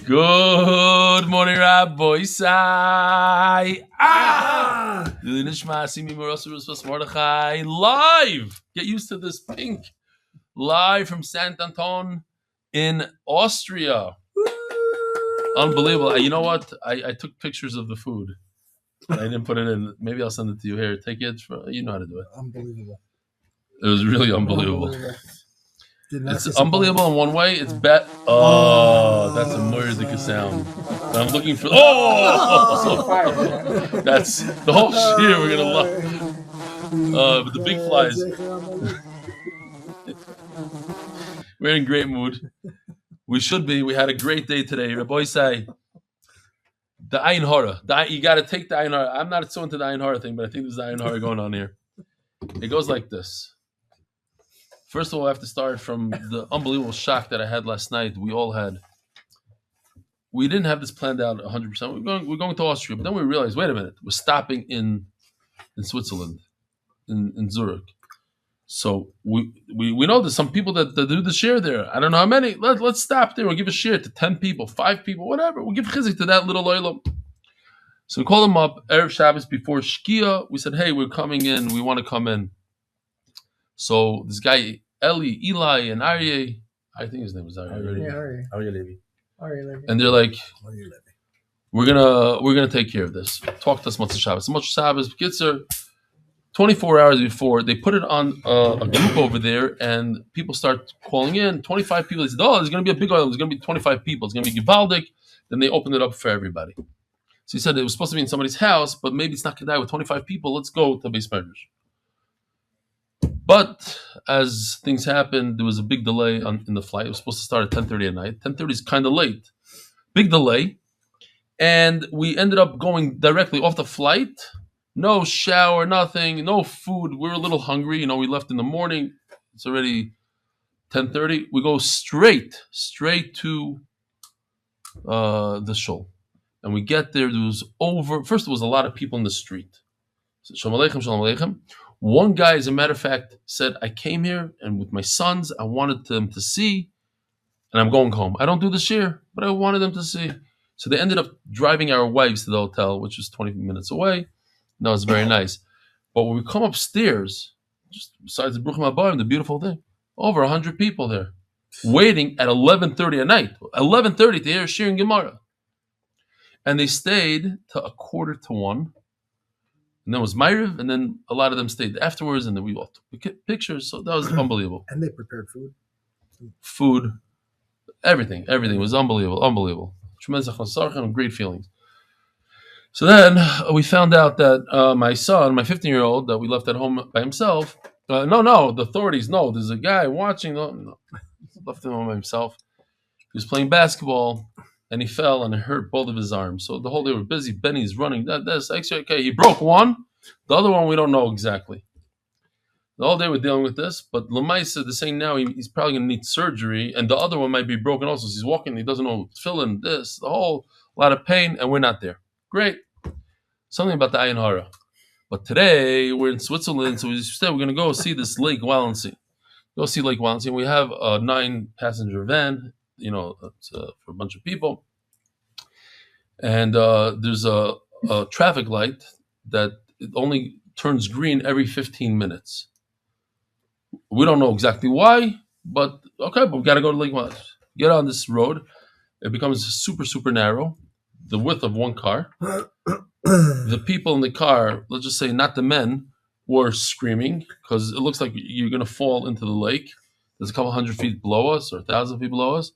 Good morning, Rabbi Sai. Live. Get used to this pink. Live from Saint Anton in Austria. Unbelievable. You know what? I took pictures of the food. I didn't put it in. Maybe I'll send it to you. Here, take it. You know how to do it. Unbelievable. It was really unbelievable. It's unbelievable in one way. It's that's a murdic sound. I'm looking for. That's the whole shit. We're gonna love. But the big flies. We're in great mood. We should be. We had a great day today. Rabbi say the Ayin Hara. You got to take the Ayin Hara. I'm not so into the Ayin Hara thing, but I think there's the Ayin Hara going on here. It goes like this. First of all, I have to start from the unbelievable shock that I had last night. We all had. We didn't have this planned out 100%. We're going to Austria, but then we realized, wait a minute, we're stopping in Switzerland, in Zurich. So we know there's some people that do the share there. I don't know how many. Let's stop there. We'll give a share to 10 people, 5 people, whatever. We'll give chizik to that little oilam. So we called them up Erev Shabbos before Shkia. We said, hey, we're coming in. We want to come in. So this guy, Eli, and Aryeh, I think his name was Aryeh Levy. And they're like, we're gonna take care of this. Talk to us Motzei Shabbos. Motzei Shabbos, Kitzer, 24 hours before, they put it on a group over there, and people start calling in. 25 people. They said, there's going to be a big oil. There's going to be 25 people. It's going to be Givaldik. Then they opened it up for everybody. So he said it was supposed to be in somebody's house, but maybe it's not going to die with 25 people. Let's go to Beis Medrash. But as things happened, there was a big delay in the flight. It was supposed to start at 10:30 at night. 10:30 is kind of late. Big delay. And we ended up going directly off the flight. No shower, nothing, no food. We were a little hungry. We left in the morning. It's already 10:30. We go straight to the shul. And we get there. First, there was a lot of people in the street. So, Shalom Aleichem, Shalom Aleichem. One guy, as a matter of fact, said, I came here and with my sons, I wanted them to see, and I'm going home. I don't do the shir, but I wanted them to see. So they ended up driving our wives to the hotel, which was 20 minutes away. That was very nice. But when we come upstairs, just besides the Bruchim Habayim, the beautiful thing, over 100 people there, waiting at 11:30 at night. 11:30 to hear Shir and Gemara. And they stayed to 1:45. And then it was Ma'ariv, and then a lot of them stayed afterwards, and then we all took pictures. So that was unbelievable. And they prepared food. Food, everything was unbelievable. Tremendous great feelings. So then we found out that my son, my 15-year-old, that we left at home by himself. No, the authorities know. There's a guy watching. No, left him home by himself. He was playing basketball, and he fell and hurt both of his arms. So the whole day we're busy. Benny's running. That's actually okay. He broke one. The other one we don't know exactly. The whole day we're dealing with this. But Lamaisa, they're saying now he's probably going to need surgery, and the other one might be broken also. So he's walking. He doesn't know filling this. The whole lot of pain, and we're not there. Great. Something about the Ayin Hara. But today we're in Switzerland, so we said we're going to go see this Lake Walensee. Go see Lake Walensee. We have a 9-passenger van. It's for a bunch of people. And there's a traffic light that it only turns green every 15 minutes. We don't know exactly why, but we got to go to Lake Walensee. Get on this road. It becomes super, super narrow, the width of one car. The people in the car, let's just say not the men, were screaming because it looks like you're going to fall into the lake. There's a couple 100 feet below us or 1,000 feet below us.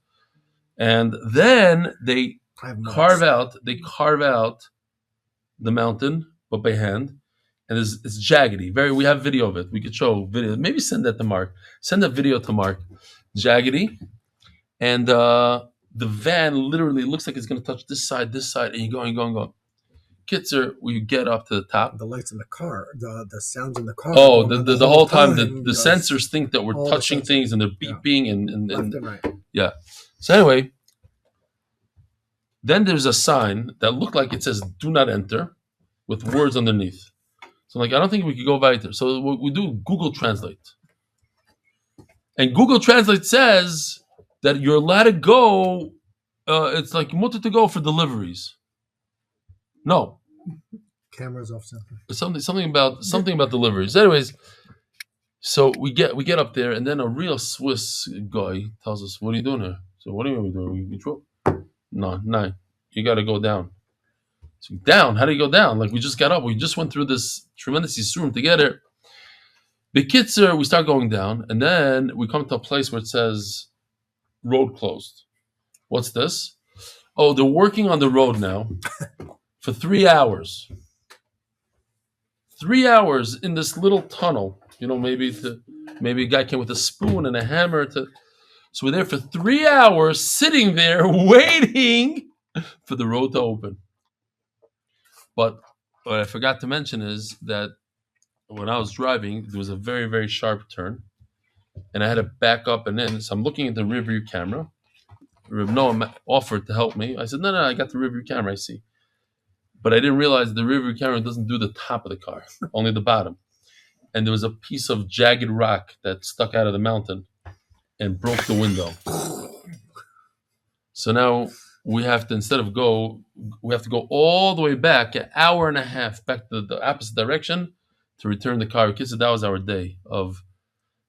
And then they carve out the mountain, but by hand. And it's jaggedy. We have video of it. We could show video. Maybe send that to Mark. Send that video to Mark. Jaggedy. And the van literally looks like it's going to touch this side, and you're going. Kitzer, we get up to the top. The lights in the car, the sounds in the car. Oh, the whole time the sensors think that we're touching things and they're beeping and right. Yeah. So anyway, then there's a sign that looked like it says "Do not enter," with words underneath. So I don't think we could go weiter. So we do Google Translate, and Google Translate says that you're allowed to go It's like mutter to go for deliveries. No, Cameras off center. something about deliveries. Anyways, so we get up there, and then a real Swiss guy tells us, "What are you doing here?" So what are you doing? We drove. No, you got to go down. So down? How do you go down? Like we just got up. We just went through this tremendous yisurim to get here. Bekitzer, we start going down, and then we come to a place where it says road closed. What's this? Oh, they're working on the road now for 3 hours. 3 hours in this little tunnel. Maybe a guy came with a spoon and a hammer to. So we're there for 3 hours, sitting there waiting for the road to open. But what I forgot to mention is that when I was driving, there was a very, very sharp turn, and I had to back up and in. So I'm looking at the rear view camera. Reb Noam offered to help me. I said, no, I got the rear view camera, I see. But I didn't realize the rear view camera doesn't do the top of the car, only the bottom. And there was a piece of jagged rock that stuck out of the mountain and broke the window. So now we have to, we have to go all the way back, an hour and a half back to the opposite direction to return the car. Kids, that was our day of.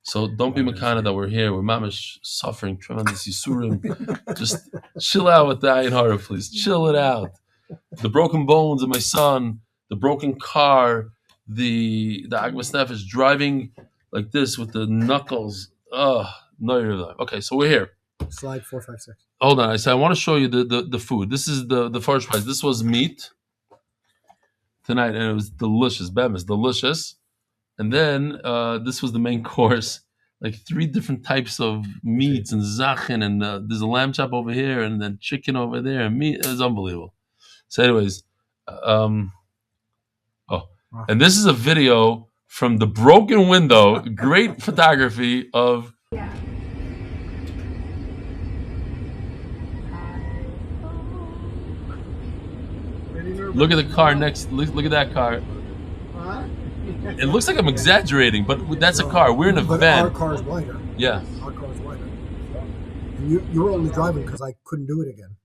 So don't be makana that we're here. We're mamish suffering tremendous yisurim. Just chill out with the ayin hara, please. Chill it out. The broken bones of my son, the broken car, the Agmas Nefesh driving like this with the knuckles. No, okay, so we're here. Slide 456. Hold on, I said I want to show you the food. This is the first prize. This was meat tonight, and it was delicious. Bam is delicious. And then this was the main course, like 3 different types of meats and zachin, and there's a lamb chop over here, and then chicken over there, and meat. It was unbelievable. So, anyways, and this is a video from the broken window. Great photography of. Look at the car next. Look at that car. It looks like I'm exaggerating, but that's a car. We're in a van. Our car is wider. Yeah. Our car is wider. And you were only driving because I couldn't do it again.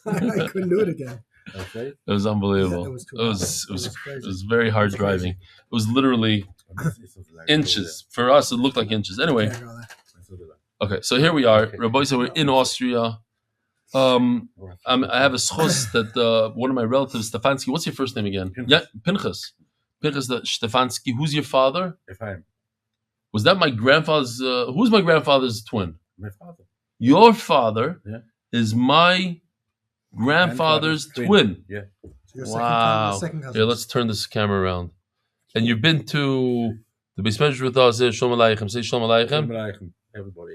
I couldn't do it again. Okay. It was unbelievable. Yeah, it was very hard driving. It was literally inches. For us, it looked like inches. Anyway. Okay, so here we are. Rabbi said we're in Austria. I have a schos that one of my relatives, Stefansky. What's your first name again? Yeah, Pinchas. Pinchas Stefansky. Who's your father? Ephraim. Was that my grandfather's? Who's my grandfather's twin? My father. Your father is my grandfather's twin. Yeah. So wow. Here, let's turn this camera around. And you've been to the basement with us. Shalom Aleichem. Say Shalom Aleichem. Everybody.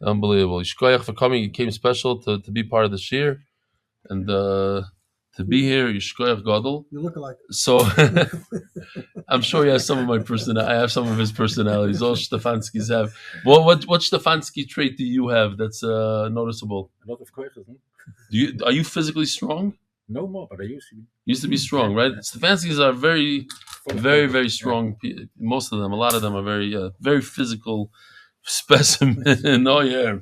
Unbelievable. Yishkoyach for coming. You came special to be part of the shir. And to be here, Yishkoyach Gadol. You look alike. So I'm sure he has some of my personality. I have some of his personalities. All Stefanskys have. What Stefansky trait do you have that's noticeable? A lot of koiches, Are you physically strong? No more, but I used to be. Used to be strong, right? Stefanskys are very, very, very strong. Most of them, a lot of them are very physical specimen. Oh yeah.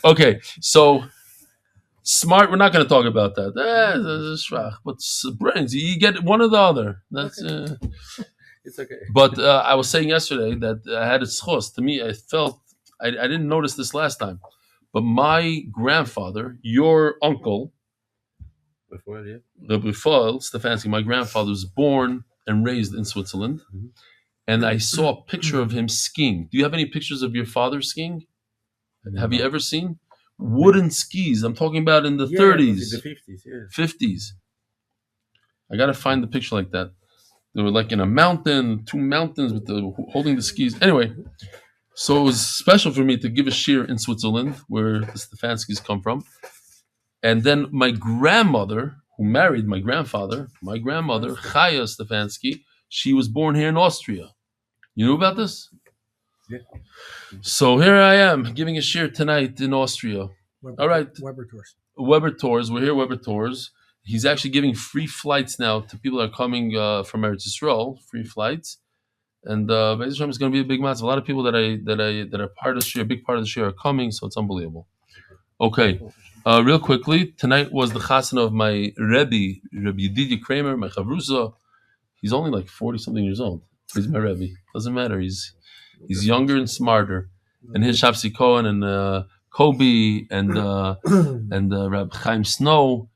Okay, so smart. We're not going to talk about that. But brains, you get one or the other. That's it's okay. But I was saying yesterday that I had a schos. To me, I felt I didn't notice this last time, but my grandfather, your uncle, Rabbi Stefansky, my grandfather was born and raised in Switzerland. Mm-hmm. And I saw a picture of him skiing. Do you have any pictures of your father skiing? Have you ever seen? Wooden skis. I'm talking about in the 30s. In the 50s, yeah. 50s. I got to find the picture like that. They were like in a mountain, 2 mountains with holding the skis. Anyway, so it was special for me to give a shir in Switzerland, where the Stefanskys come from. And then my grandmother, who married my grandfather, Chaya Stefansky, she was born here in Austria. You knew about this? Yeah. So here I am giving a shir tonight in Austria. All right. Weber Tours. We're here, Weber Tours. He's actually giving free flights now to people that are coming from Eretz Yisrael, free flights. And Be'ez Hashem is going to be a big match. A lot of people that are part of the shir, a big part of the shir are coming, so it's unbelievable. Okay, real quickly, tonight was the chasana of my Rebbe, Rebbe Yedidia Kramer, my chavrusa. He's only like 40-something years old. He's my Rebbe. Doesn't matter. He's younger and smarter. And his Shapsi Cohen and Kobe and Rab Chaim Snow,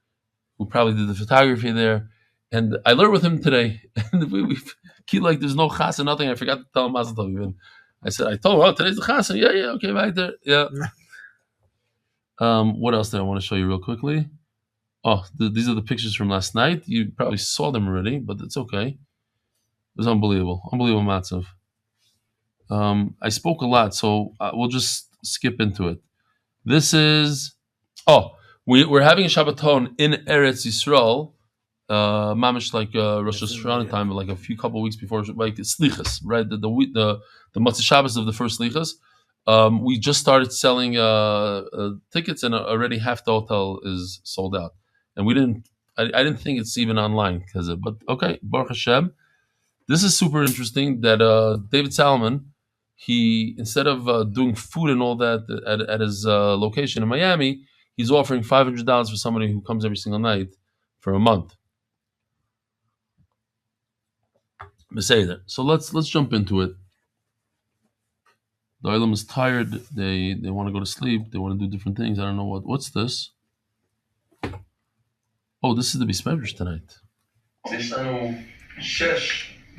who probably did the photography there. And I learned with him today. And we keep like there's no chasana, nothing. I forgot to tell him Mazel Tov even. I told him, oh, today's the chasana. Yeah, okay, right there. Yeah. What else did I want to show you real quickly? Oh, these are the pictures from last night. You probably saw them already, but it's okay. It was unbelievable. Unbelievable matzav. I spoke a lot, so we'll just skip into it. This is... Oh, we're having a Shabbaton in Eretz Yisrael, mamish like Rosh Hashanah time, like a couple weeks before, like Slichas, right? The Motzei Shabbos of the first Slichas. We just started selling tickets, and already half the hotel is sold out. And I didn't think it's even online because of, but okay, Baruch Hashem. This is super interesting that David Salomon, he instead of doing food and all that at his location in Miami, he's offering $500 for somebody who comes every single night for a month. So let's jump into it. The Olam is tired. They want to go to sleep. They want to do different things. I don't know what's this. Oh, this is the Bismedrash tonight.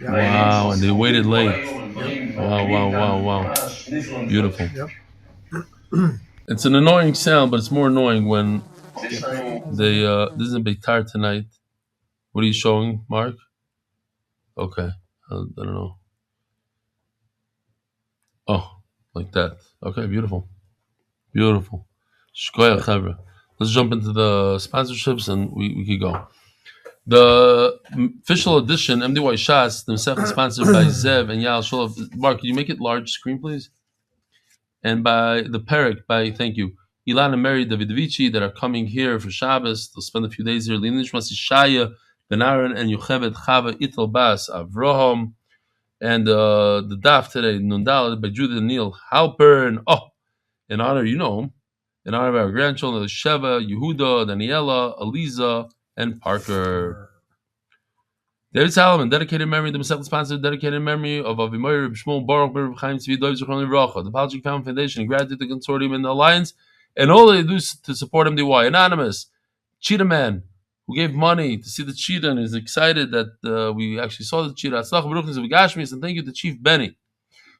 Wow, and they waited late. Wow. Beautiful. Yep. It's an annoying sound, but it's more annoying when they this is a big tired tonight. What are you showing, Mark? Okay. I don't know. Oh, like that. Okay, beautiful. Shkoyach Chevra. Let's jump into the sponsorships and we could go. The official edition, MDY Shas, the Masech is sponsored by Zev and Yael Sholov. Mark, can you make it large screen, please? And by the Perek, thank you, Ilan and Mary Davidovici that are coming here for Shabbos. They'll spend a few days here. Linishmas Shaya, Ben Aaron, and Yocheved Chava Itel Bas Avraham. And the Daf today, Nundal by Judith and Neil Halpern. Oh, in honor, you know him. In honor of our grandchildren, Sheva, Yehuda, Daniela, Aliza, and Parker. David Salomon, dedicated memory, the Masech sponsor, dedicated memory of Avimoyer, Shmuel, Baruch, Reb Chaim Tzvi, Dov Zichron Livracha, the Palchik Found Foundation, and gratitude to the consortium and the alliance, and all they do to support MDY. Anonymous, Cheetah Man, who gave money to see the cheetah and is excited that we actually saw the cheetah. Atzlach Baruch Nizav Gashmis, and thank you to Chief Benny.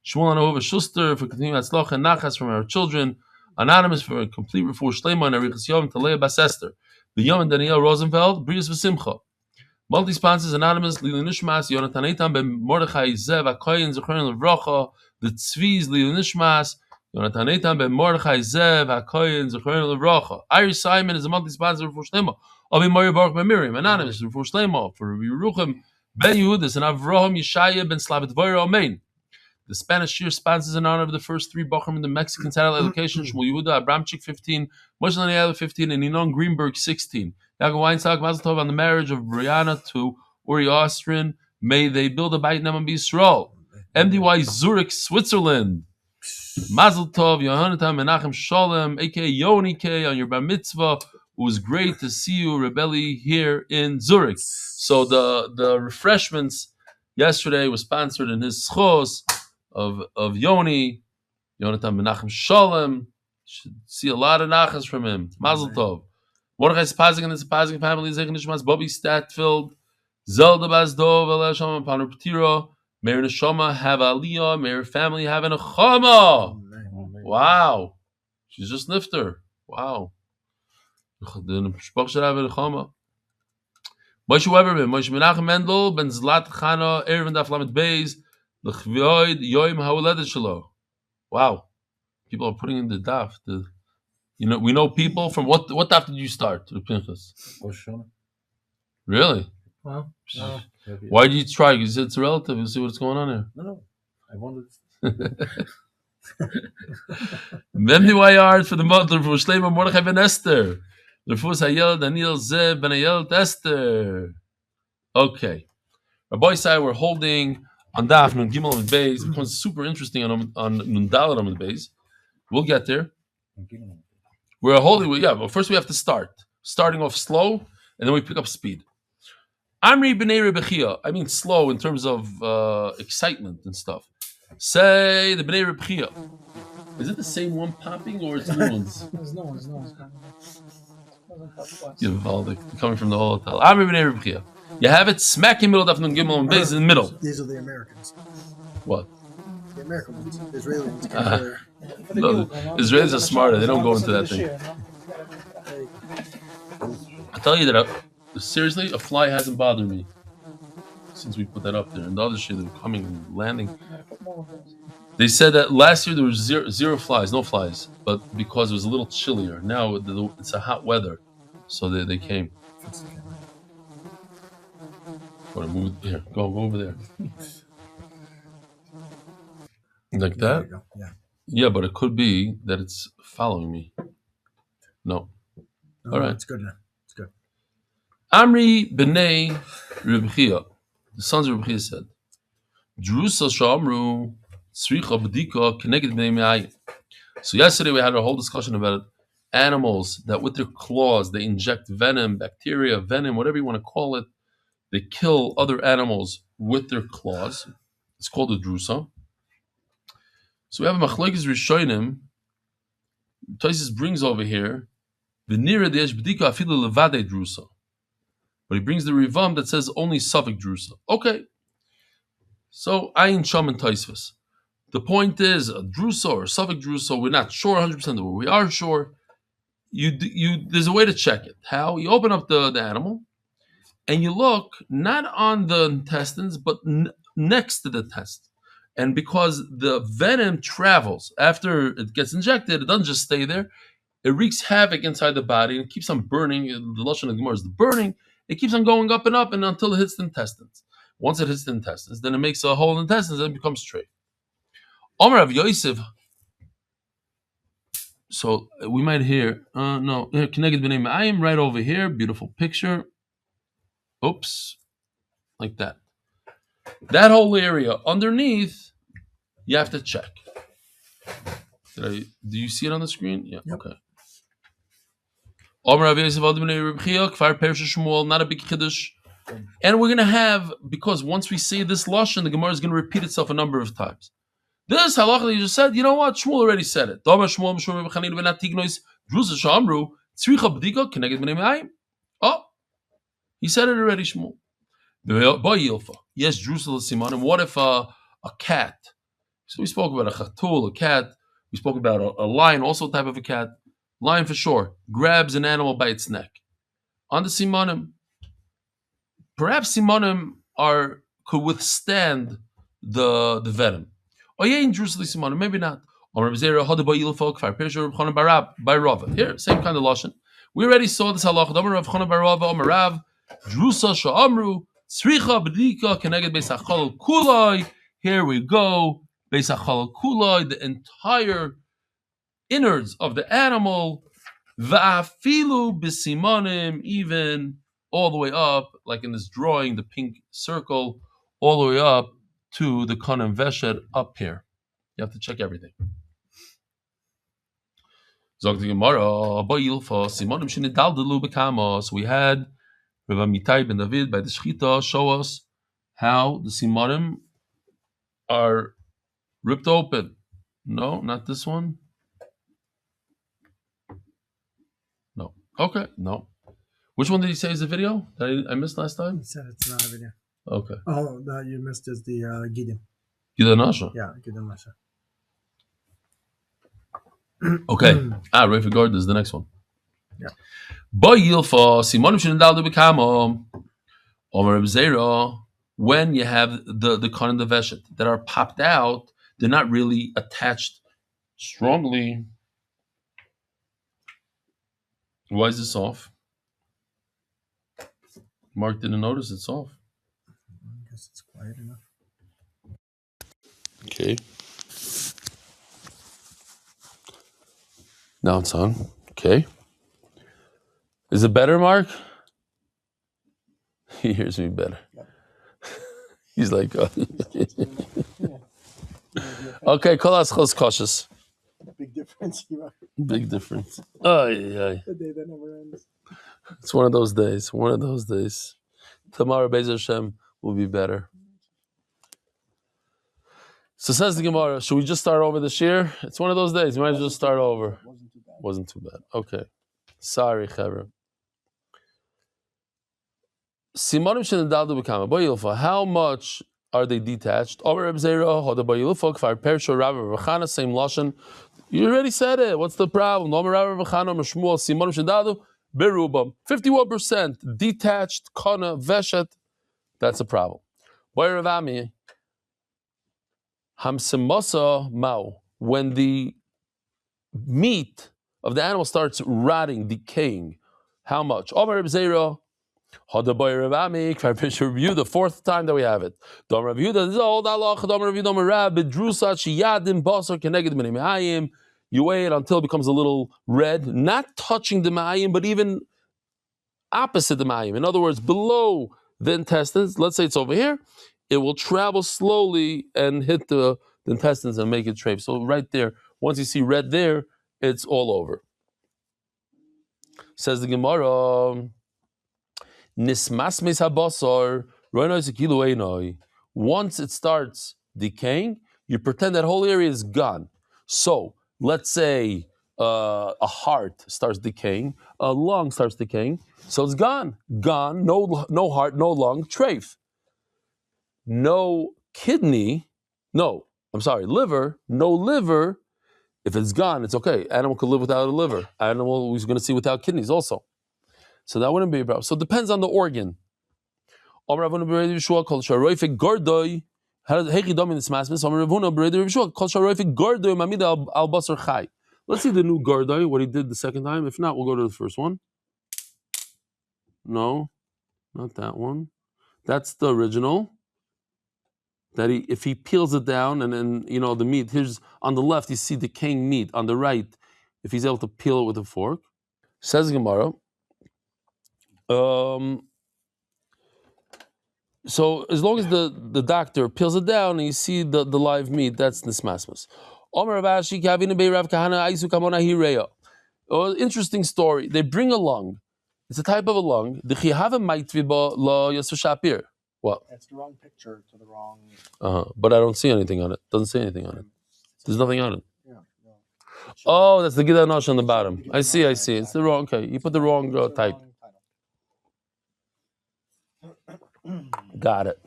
Shmuel and Ahova Schuster for continuing Atzlach and Nachas from our children. Anonymous for a complete refuah Shlema and Arichas Yom to Leah Bas Esther. B'Yom and Daniel Rosenfeld, Brius V'Simcha. Multi-sponsors Anonymous, Lili Nishmas, Yonatan Eitan Ben Mordechai Zev, Akoyin Zechron Levracha, the Tzviz, Lili Nishmas, Yonatan Eitan Ben Mordechai Zev, Akoyin Zechron Levracha. Iris Simon is a multi-sponsor for Shlema. Avi Mario Baruch Ben Miriam, Anonymous for Shlema, for Yeruchim Ben Yehudis, and Avraham Yeshaya Ben Slavet Voyer Amen. The Spanish Shir sponsors in honor of the first three Bachrim in the Mexican satellite location, Shmuel Yehuda, Abramchik 15, Moshe Daniel 15, and Ninon Greenberg 16. Yaakov Weinstock, Mazel Tov on the marriage of Brianna to Uri Austrian. May they build a Beit Neman B'Yisrael. MDY Zurich, Switzerland. Mazel Tov, Yohanatan Menachem Sholem, aka Yoni K, on your Bar Mitzvah. It was great to see you, Rebelli, here in Zurich. So the refreshments yesterday was sponsored in his schos of Yoni, Yonatan Menachem Sholem. Should see a lot of nachas from him. Mazel Tov. Mordechai Spazik and his Spazik family, Zechin Nishmas, Bobby Statfield, Zelda Bazdov, Elasham, and Panu Petiro, Mayor Neshama, have Aliyah, Mayor family, have an Achama. Wow. She's just nifter. Wow. The Mishpach should have an Achama. Moshe Weberman, Moshe Menachem Mendel, Ben Zlat Chana, Ervin Daf Lamed Beis, L'chvioid Yoim Ha'uledet Shelo. Wow. People are putting in the daf. We know people from what daf did you start? The Pinchas. Really? Wow. Why did you try? Because it's relative. You see what's going on here. No. I wanted. MDYR for the mother for Shleima Mordechai ben Esther. L'fus Hayel Daniel Zev ben Hayel Esther. Okay. Rabbi Sai, we're holding on daf Nun Gimel Amud Beis. It becomes super interesting on Nun Daled Amud Beis. We'll get there. We're holding. Yeah, but first we have to starting off slow, and then we pick up speed. Amri b'nei Rebechia. I mean slow in terms of excitement and stuff. Say the b'nei Rebechia. Is it the same one popping or it's new ones? There's no one's. You're coming from the whole hotel. Amri b'nei Rebechia. You have it smack in the middle of Daf Gimel and Beis in the middle. These are the Americans. What? The American ones. The Israeli ones came earlier. No, the Israelis are smarter. They don't go into that thing. I tell you that seriously, a fly hasn't bothered me since we put that up there. And the other shit, they're coming and landing. They said that last year there was zero flies, no flies, but because it was a little chillier. Now it's a hot weather, so they came. Move here. Go over there. Like that? Yeah. Yeah, but it could be that it's following me. No. All right. It's good now. It's good. Amri b'nei Rebechia. The sons of Rebechia said, Jerusa shamru tzricha b'dika keneged b'nei me'ayim. So yesterday we had a whole discussion about animals that with their claws they inject venom, bacteria, venom, whatever you want to call it. They kill other animals with their claws. It's called a drusa. So we have a machlokes rishonim. Taisus brings over here v'nira de'esh b'dika afilu levade drusa, but he brings the rivam that says only suffix drusa. Okay. So ayin sham and Taisvus. The point is a drusa or suffix drusa. We're not sure 100% of what we are sure. There's a way to check it. How? You open up the animal. And you look not on the intestines, but next to the intestines. And because the venom travels after it gets injected, it doesn't just stay there. It wreaks havoc inside the body and it keeps on burning. The Lashon of Gemara is the burning. It keeps on going up and until it hits the intestines. Once it hits the intestines, then it makes a hole in the intestines and it becomes straight. Omer of Yosef. So we might hear, no, Keneged B'nei Me'ayim right over here. Beautiful picture. Oops, like that. That whole area underneath, you have to check. Do you see it on the screen? Yeah, yep. Okay. Not a big kiddush. And we're going to have, because once we say this lashon, the Gemara is going to repeat itself a number of times. This halacha that you just said, you know what? Shmuel already said it. Oh. He said it already, Shmuel. Yes, Jerusalem Simanim. What if a cat? So we spoke about a chatul, a cat. We spoke about a lion, also a type of a cat. Lion for sure. Grabs an animal by its neck. On the Simanim. Perhaps Simanim could withstand the venom. Oh yeah, in Jerusalem Simanim, maybe not. Here, same kind of lashon. We already saw this halacha. Drusa sha'amru tzricha b'dika keneged beis hachalal kulai. Here we go. Beis hachalal kulai, the entire innards of the animal. Va'afilu b'simanim, even all the way up, like in this drawing, the pink circle, all the way up to the kanem veshet up here. You have to check everything. Zog the Gemara, ba'ilfa simanim shenidaldalu b'kamos. We had Rav Amitai ben David by the Shechita show us how the simanim are ripped open. No, not this one. No. Okay, no. Which one did he say is the video that I missed last time? He said it's not a video. Okay. Oh, that you missed is the Gidim. Gidim Nasha? Yeah, Gidim Nasha. Okay. Rav Gard is the next one. Yeah. When you have the Khan and the Veshet that are popped out, they're not really attached strongly. Why is this off? Mark didn't notice it's off. I guess it's quiet enough. Okay. Now it's on. Okay. Is it better, Mark? He hears me better. Yeah. He's like, okay, call us cautious. Big difference. Big difference. Ay. The day that never ends. It's one of those days. One of those days. Tomorrow, Be'ez Hashem, will be better. So says the Gemara, should we just start over this year? It's one of those days. You might as well start over. Wasn't too bad. Okay. Sorry, Chavra. Simonim shenadaldu b'kama. Boyilfa, how much are they detached? Omer Reb Zera, Hoda Boyilfa, Kfar Persho, Rabbi Rechana, same lashon. You already said it. What's the problem? Omer Rabbi Rechana, Omer Shmuel, Simonim shenadaldu, Berubam. 51% detached, Kana, Veshet. That's a problem. Boy Ravami, Hamsimasa Mao. When the meat of the animal starts rotting, decaying, how much? Omer Reb Zera, the fourth time that we have it. You wait until it becomes a little red, not touching the ma'ayim, but even opposite the ma'ayim. In other words, below the intestines, let's say it's over here, it will travel slowly and hit the intestines and make it trape. So right there, once you see red there, it's all over. Says the Gemara, once it starts decaying, you pretend that whole area is gone. So let's say a heart starts decaying, a lung starts decaying, so it's gone. Gone, no heart, no lung, treif. No kidney, liver, no liver. If it's gone, it's okay. Animal could live without a liver. Animal is going to see without kidneys also. So that wouldn't be a problem. So it depends on the organ. Let's see the new gordoi, what he did the second time. If not, we'll go to the first one. No, not that one. That's the original. If he peels it down and then, the meat, here's on the left, you see decaying meat. On the right, if he's able to peel it with a fork. Says Gemara, so as long as the doctor peels it down and you see the live meat, that's nismasmas. Interesting story. They bring a lung. It's a type of a lung. What? That's the wrong picture to the wrong. But I don't see anything on it. Doesn't say anything on it. There's nothing on it. Yeah. No. Oh, that's the Gida Nosh on the bottom. I see. It's the wrong. Okay, you put the wrong type. Got it.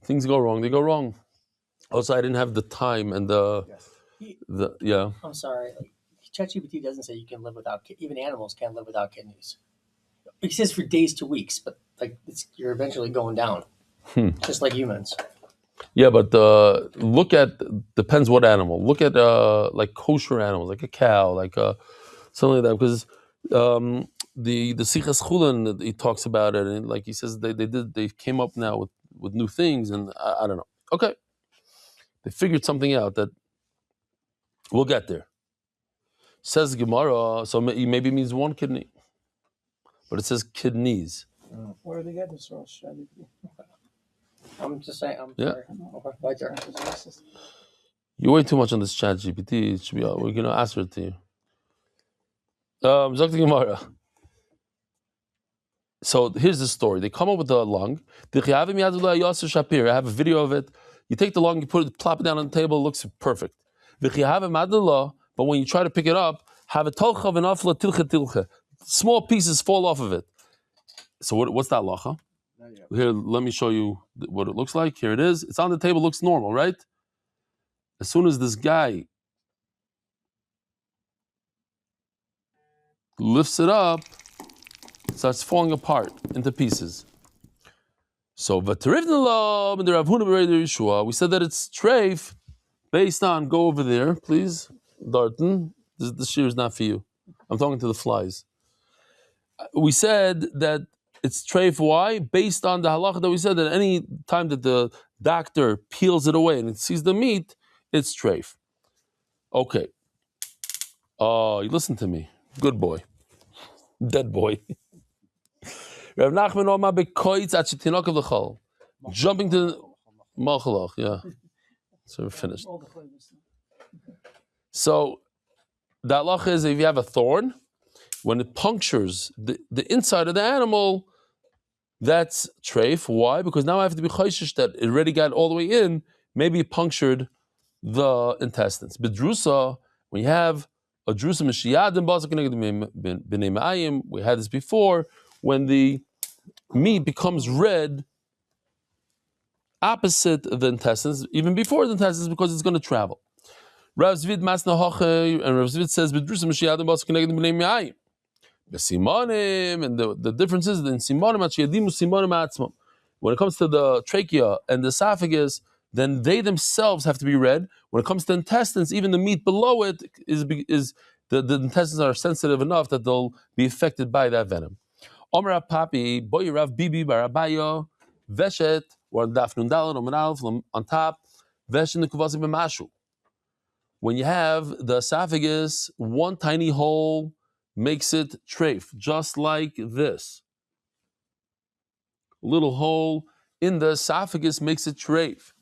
Things go wrong. They go wrong. Also, I didn't have the time and yeah. I'm sorry. ChatGPT doesn't say you can live without even animals can't live without kidneys. It says for days to weeks, but you're eventually going down, just like humans. Yeah, but look at depends what animal. Look at like kosher animals, like a cow, like something like that. Because the Sichas Chullin, he talks about it, and like he says they came up now with new things, and I don't know. Okay, they figured something out that we'll get there. Says Gemara, so maybe it means one kidney, but it says kidneys. Where do they get this source? I'm just saying. Yeah. Sorry. My turn. You wait too much on this chat GPT. It should be. We're gonna answer it to you. Zok the Gemara. So here's the story. They come up with the lung. I have a video of it. You take the lung, you plop it down on the table. It looks perfect. But when you try to pick it up, have a tolcha v'nafla tilcha tilcha. Small pieces fall off of it. So what's that lacha? Here, let me show you what it looks like. Here it is. It's on the table. Looks normal, right? As soon as this guy lifts it up, it starts falling apart into pieces. So we said that it's treif based on, go over there, please, Darton. This year is not for you. I'm talking to the flies. We said that it's treif. Why? Based on the halacha that we said that any time that the doctor peels it away and it sees the meat, it's treif. Okay. Oh, you listen to me. Good boy. Dead boy. Rav Nachman Omar bekoitz at shetinok of the chol. Jumping to Malchalach, yeah. So we're finished. So the halacha is if you have a thorn, when it punctures the inside of the animal, that's treif. Why? Because now I have to be chayshish that it already got all the way in. Maybe it punctured the intestines. Bedrusa, when you have a drusa mishiyadim b'nei ma'ayim, we had this before, when the meat becomes red opposite the intestines, even before the intestines, because it's going to travel. Rav Zvid Masna Hoche, and Rav Zvid says, "Bedrusa mishiyadim b'asa connected b'nei ma'ayim." B'simonim, and the difference is in simonim achiyadim simonim atzmam. When it comes to the trachea and the esophagus, then they themselves have to be red. When it comes to intestines, even the meat below it is the intestines are sensitive enough that they'll be affected by that venom. Omer Papi, Boy Rav Bibi Barabayo, Veshet, or Daf Nundal, on top, Veshet Nikuvasi B'mashu. When you have the esophagus, one tiny hole makes it treif, just like this. Little hole in the esophagus makes it treif.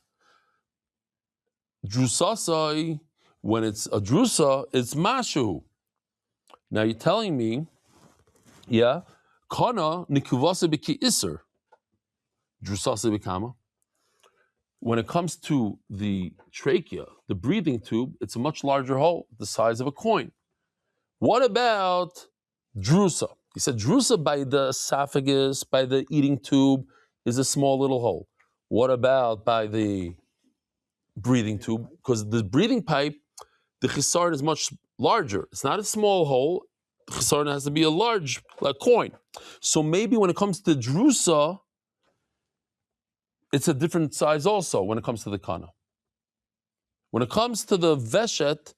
Drusasai, when it's a drusa, it's mashu. Now you're telling me, yeah, kana nikuvasa b'ki iser, drusasa b'kama. When it comes to the trachea, the breathing tube, it's a much larger hole, the size of a coin. What about drusa? He said drusa by the esophagus, by the eating tube, is a small little hole. What about by the breathing tube? Because the breathing pipe, the chisaron is much larger. It's not a small hole. The chisaron has to be a large coin. So maybe when it comes to drusa, it's a different size also when it comes to the kana. When it comes to the veshet,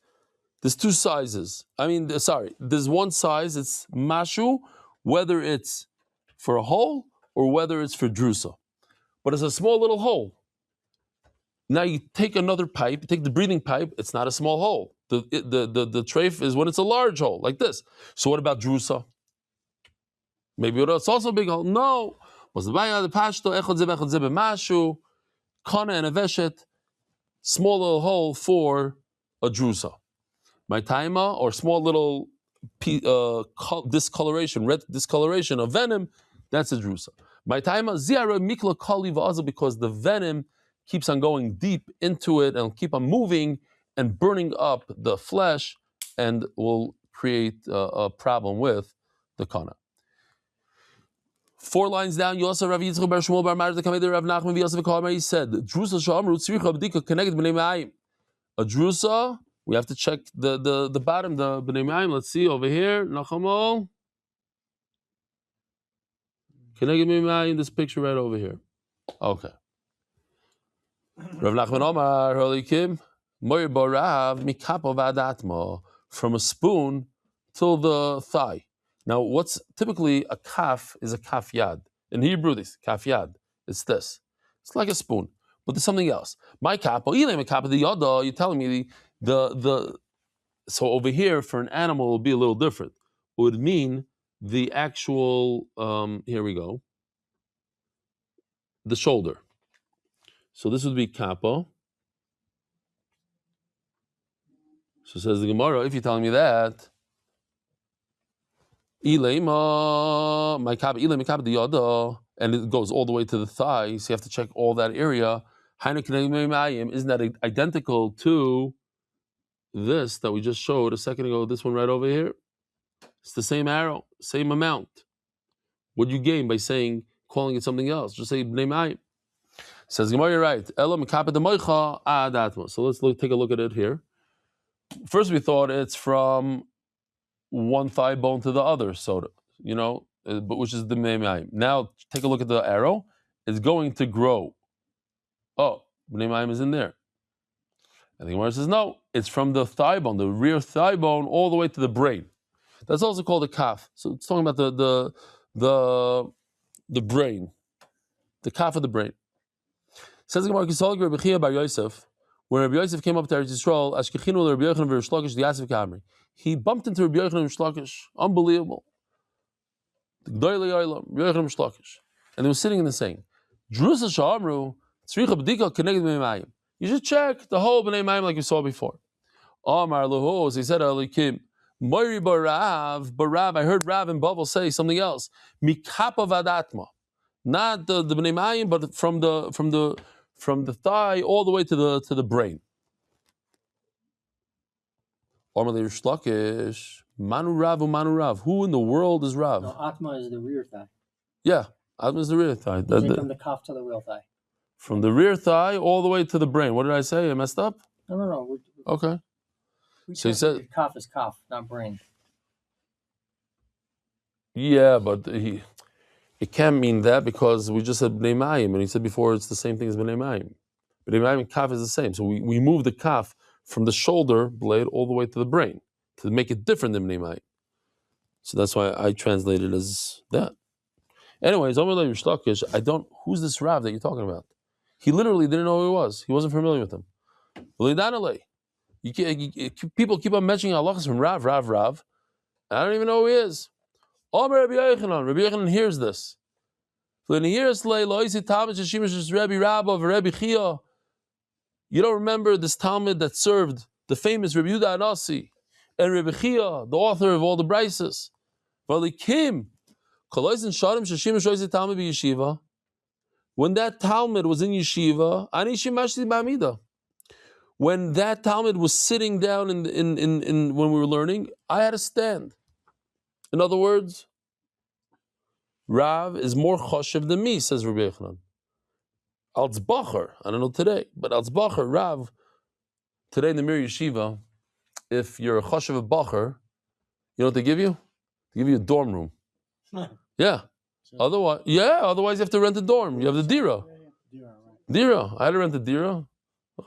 there's two sizes. There's one size, it's mashu, whether it's for a hole or whether it's for drusa. But it's a small little hole. Now you take another pipe, you take the breathing pipe, it's not a small hole. The treif is when it's a large hole, like this. So what about drusa? Maybe it's also a big hole. No. Kana and a veshet, small little hole for a drusa. My taima, or small little discoloration, red discoloration of venom, that's a drusa. My taima, ziara mikla kali va'aza, because the venom keeps on going deep into it and keep on moving and burning up the flesh and will create a problem with the kana. 4 lines down, you also Rav Yitzchak Bar Shmuel Bar Marz the Kamei Rav Nachman V'Yosef V'Kol. He said, "Drusa shamru tzricha b'dika connected b'nei ma'ayim." A drusa, we have to check the bottom, the b'nei ma'ayim. Let's see over here, Nachamol. Connected b'nei ma'ayim. This picture right over here. Okay. Rav Nachman Omar Holikim Moir Borav Mikapo V'Adatmo, from a spoon till the thigh. Now, what's typically a kaf is a kaf yad. In Hebrew, this kaf yad. It's this. It's like a spoon, but there's something else. My kapo, my kapo, the yada. You're telling me the. So over here for an animal it will be a little different. It would mean the actual. Here we go. The shoulder. So this would be kapo. So says the Gemara. If you're telling me that. My kab, the yada, and it goes all the way to the thigh, so you have to check all that area. Isn't that identical to this that we just showed a second ago? This one right over here. It's the same arrow, same amount. What do you gain by calling it something else? Just say bnei ma'ayim. Says Gemara, you're right. So let's take a look at it here. First, we thought it's from one thigh bone to the other, but which is the bnei. Now take a look at the arrow. It's going to grow. Oh, bnei is in there. And the Gemara says no. It's from the thigh bone, the rear thigh bone, all the way to the brain. That's also called a kaf. So it's talking about the brain, the kaf of the brain. Says the Gemara, Rabbi Chia bar Yosef. When Rabbi Yosef came up to Eretz Yisrael, Ashkechinu Rabbi Yochanan v'Rish Lakish the Yasif Kamri. He bumped into Rabbi Yochanan v'Rish Lakish. Unbelievable. The G'dayli Olam, Rabbi Yochanan v'Rish Lakish. And they were sitting in the saying, Drusa Sha'amru, Tzricha B'dika Keneged B'nei Ma'ayim. You should check the whole B'nei Ma'ayim like you saw before. Amar Luhu, as he said, Elikim, Moiri Barav, I heard Rav and Bavel say something else. Mikapa vadatma. Not the Bnei Mayim, but from the thigh all the way to the brain. Ormali Rish Lakish, Manu Rav. Who in the world is Rav? No, Atma is the rear thigh. Yeah, Atma is the rear thigh. From the calf to the real thigh. From the rear thigh all the way to the brain. What did I say? I messed up? No. Okay. So he said calf is calf, not brain. Yeah, but it can't mean that because we just said Bnei Mayim, and he said before it's the same thing as Bnei Mayim. Bnei Mayim and kaf is the same. So we move the kaf from the shoulder blade all the way to the brain to make it different than Bnei Mayim. So that's why I translated it as that. Anyways, who's this Rav that you're talking about? He literally didn't know who he was. He wasn't familiar with him. People keep on mentioning halachas from Rav. I don't even know who he is. Rabbi Yochanan hears this. When he hears you don't remember this Talmud that served the famous Rabbi Yehuda Anasi and Rabbi Chia, the author of all the Brises. When that Talmud was in yeshiva, when that Talmud was sitting down in when we were learning, I had to stand. In other words, Rav is more choshev than me, says Rabbi Yochanan. Altzbacher, I don't know today, but Altzbacher, Rav, today in the Mir Yeshiva, if you're a choshev of Bacher, you know what they give you? They give you a dorm room. Yeah. Otherwise you have to rent a dorm. You have the dira. Dira. I had to rent a dira.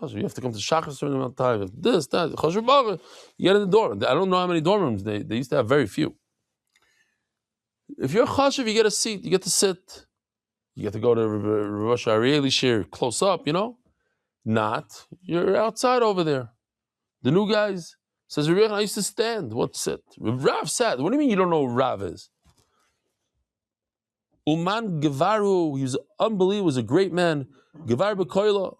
You have to come to Shachar a certain amount of time. This, that, choshev Bacher, you get in the dorm. I don't know how many dorm rooms. They used to have very few. If you're a chashiv, you get a seat, you get to sit, you get to go to Rosh Arieli Shir close up, Not, you're outside over there. The new guys says, I used to stand. What sit? Rav sat. What do you mean you don't know who Rav is? Uman Gevaru, he was unbelievable, he was a great man. Gevar B'koila.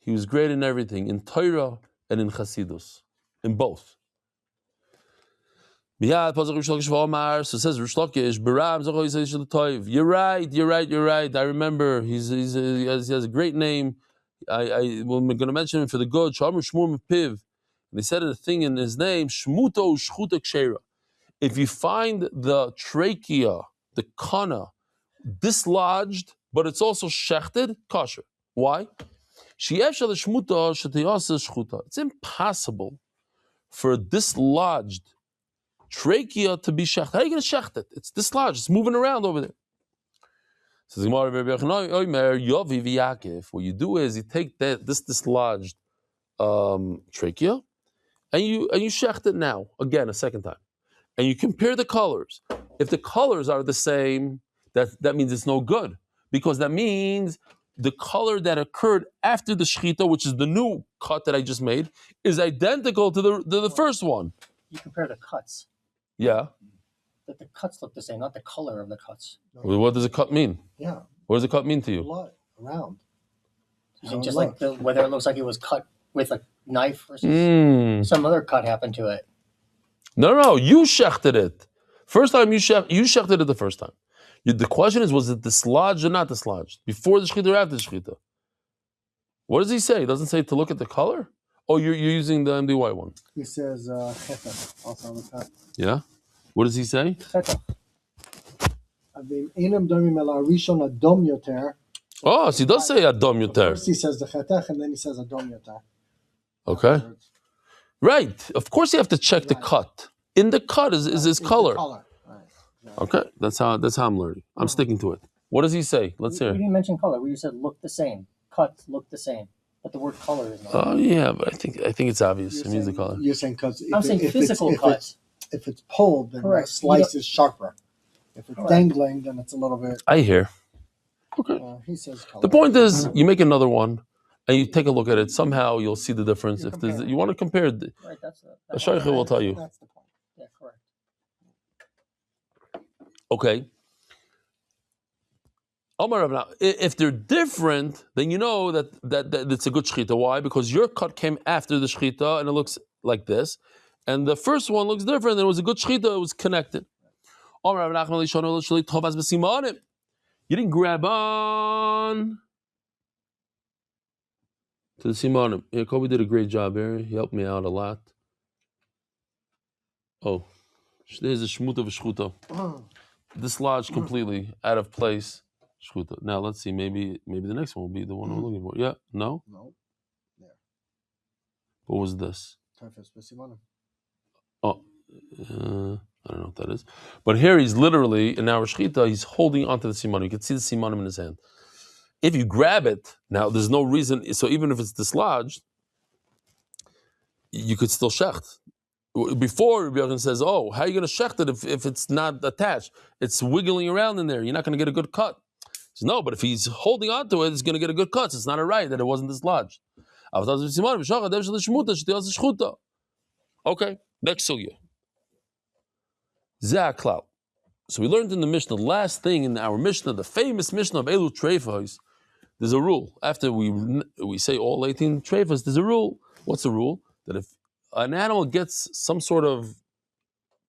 He was great in everything, in Torah and in Chasidus, in both. So says Rish Lakish, you're right. I remember he has a great name. We're going to mention him for the good. And they said a thing in his name, Shmuto Shchuta Kshera. If you find the trachea, the kana, dislodged, but it's also shechted, kosher. Why? It's impossible for a dislodged trachea to be shechted. How are you going to shecht it? It's dislodged. It's moving around over there. Says what you do is you take this dislodged trachea and you shecht it now again a second time, and you compare the colors. If the colors are the same, that means it's no good, because that means the color that occurred after the shechita, which is the new cut that I just made, is identical to the first one. You compare the cuts. Yeah. That the cuts look the same, not the color of the cuts. Well, what does a cut mean? Yeah. What does a cut mean to you? Blood around. Just like whether it looks like it was cut with a knife versus some other cut happened to it. No, you shechted it. First time you shechted it the first time. The question is, was it dislodged or not dislodged? Before the shechita or after the shechita? What does he say? He doesn't say to look at the color? Oh, you're using the MDY one. He says cheta also on the top. Yeah? What does he say? Cheta. Oh, so he does say Adom Yoter. First he says the chetech, and then he says Adom Yoter. Okay. Right. Of course you have to check the cut. In the cut is his color. Right. Yeah. Okay. That's how I'm learning. I'm sticking to it. What does he say? Let's hear. We didn't mention color. We just said look the same. Cuts look the same. But the word color is not. Oh yeah, but I think it's obvious. It means the color. You're saying because I'm saying physical cuts. If it's pulled, then correct. The slice is sharper. If it's dangling, then it's a little bit. I hear. Okay. He says color. The point is, you make another one, and you take a look at it. Somehow you'll see the difference. If there's, you want to compare, right, a shaykh will tell you. That's the point. Yeah, correct. Okay. If they're different, then you know that it's a good shechita. Why? Because your cut came after the shechita, and it looks like this, and the first one looks different. It was a good shechita. It was connected. You didn't grab on to the simanim. Yeah, Kobe did a great job here. He helped me out a lot. Oh, there's a shmut of a shchuta. Dislodged completely, out of place. Shchuta. Now let's see. Maybe the next one will be the one we're looking for. Yeah. No. No. There. What was this? Oh, I don't know what that is. But here he's literally, in our shechita, he's holding onto the simanim. You can see the simanim in his hand. If you grab it, now there's no reason, so even if it's dislodged, you could still shecht. Before, Rabbi Yochanan says, oh, how are you going to shecht it if it's not attached? It's wiggling around in there. You're not going to get a good cut. He says, no, but if he's holding onto it, he's going to get a good cut. So it's not a right that it wasn't dislodged. Okay, next sugya. Zaklal. So we learned in the Mishnah, the last thing in our Mishnah, the famous Mishnah of Elu Treifos, there's a rule. After we say all 18 Treifos, there's a rule. What's the rule? That if an animal gets some sort of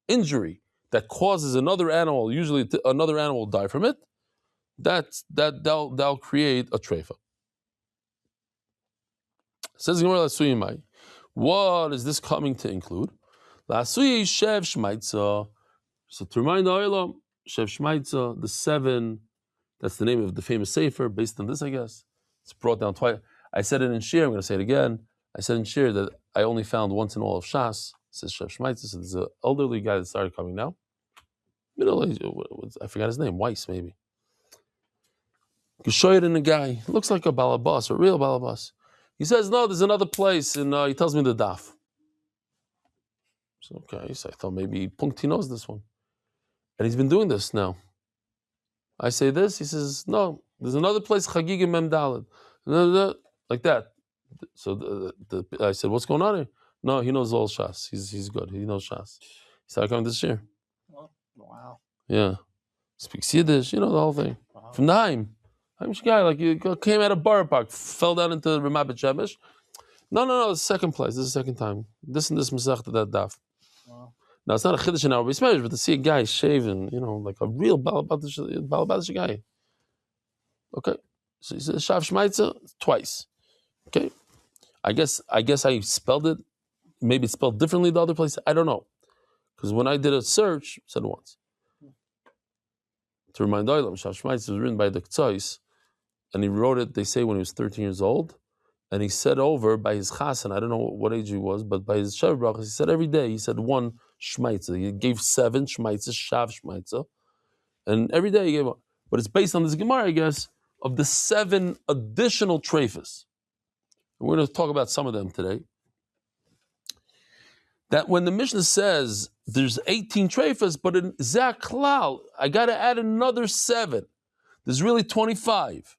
injury that causes another animal, usually another animal will die from it, that'll create a Treifa. Says Gemara Lasuyimai. What is this coming to include? Lasuyi Shev Shmaitza. So to remind the Olam, Shev Shmaitza, the 7, that's the name of the famous Sefer, based on this, I guess. It's brought down twice. I said it in Shir, I'm going to say it again. I said in Shir that I only found once in all of Shas. It says Shev Shmaitza. So there's an elderly guy that started coming now. Middle age, I forgot his name, Weiss maybe. Geshoyer in a guy, looks like a balabas, a real balabas. He says, no, there's another place, and he tells me the daf. So, okay, so I thought maybe Punkti knows this one. And he's been doing this now. I say this, he says, no, there's another place, Chagigim Mem Daled. Like that. So I said, what's going on here? No, he knows all Shas. He's good. He knows Shas. He started coming this year. Wow. Yeah. Speaks Yiddish, the whole thing. Wow. From the Haim. Haimish guy, like you came out of Bar Park, fell down into Ramat Shemesh. No, it's the second place. This is the second time. This and this Masech to that daf. Wow. Now, it's not a Chiddush in our Beis Medrash, but to see a guy shaven, like a real Balabadish guy. Okay. So he says, Shav Shmaitza, twice. Okay. I guess I spelled it. Maybe it's spelled differently the other place. I don't know. Because when I did a search, it said once. To remind Olam, Shav Shmaitza was written by the Ktsois, and he wrote it, they say, when he was 13 years old. And he said over by his chasen, I don't know what age he was, but by his Shev Brachas, he said every day, he said one Shmaitza. He gave 7 Shmaitzas, Shav Shmaitza. And every day he gave one. But it's based on this Gemara, I guess, of the 7 additional treifas. We're going to talk about some of them today. That when the Mishnah says there's 18 treifas, but in Zaklal, I got to add another 7. There's really 25.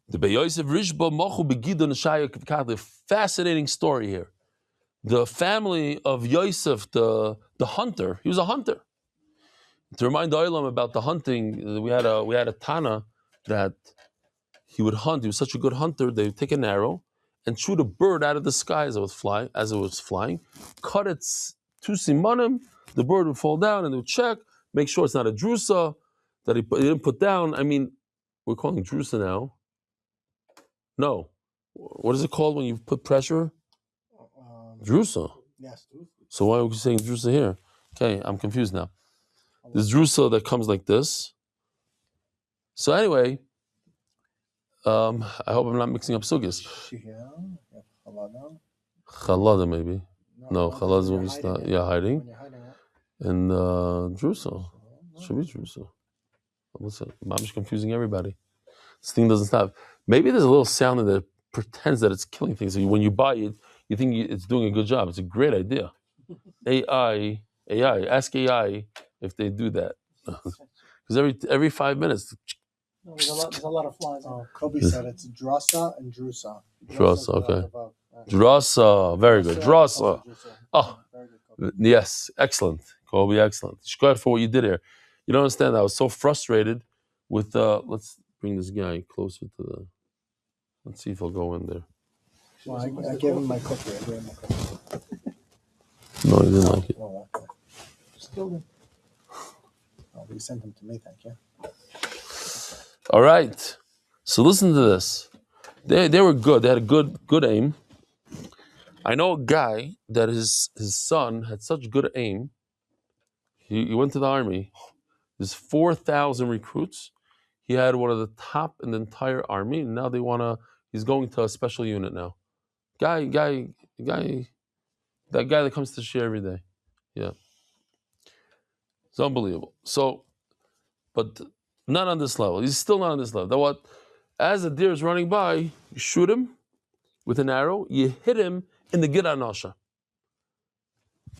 The Beyosef Rishba Mochu Begidon Shayok, fascinating story here. The family of Yosef, the hunter, he was a hunter. To remind the Olam about the hunting, we had a Tana that he would hunt. He was such a good hunter. They would take an arrow and shoot a bird out of the sky as it was flying, cut its 2 simanim, the bird would fall down, and they would check, make sure it's not a drusa that he didn't put down. I mean, we're calling drusa now. No. What is it called when you put pressure? Drusa. Yes. So why are we saying drusa here? Okay, I'm confused now. There's drusa that comes like this. So anyway, I hope I'm not mixing up sugis. Chalada maybe. No, chalada is when we start. Yeah, hiding. And drusa. Should be drusa. Listen, Mamish confusing everybody. This thing doesn't stop. Maybe there's a little sound that pretends that it's killing things. So when you buy it, you think it's doing a good job. It's a great idea. AI, ask AI if they do that. Because every 5 minutes. No, there's a lot of flies. Oh, Kobe said it's drasa and drusa. Drasa, okay. Drasa, very good. Drasa. Oh, yes, excellent. Kobe, excellent. Shkar for what you did here. You don't understand. I was so frustrated with let's bring this guy closer to the. Let's see if he'll go in there. Well, I gave him my cookie. I gave him my cookie. No, he didn't like it. Oh, okay. Still did. Oh, you sent them to me, thank you. All right. So listen to this. They were good. They had a good aim. I know a guy that his son had such good aim. He went to the army. There's 4,000 recruits. He had one of the top in the entire army. And now he's going to a special unit now. That guy that comes to share every day. Yeah. It's unbelievable. So, but not on this level. He's still not on this level. That what? As a deer is running by, you shoot him with an arrow, you hit him in the Gid Anasha.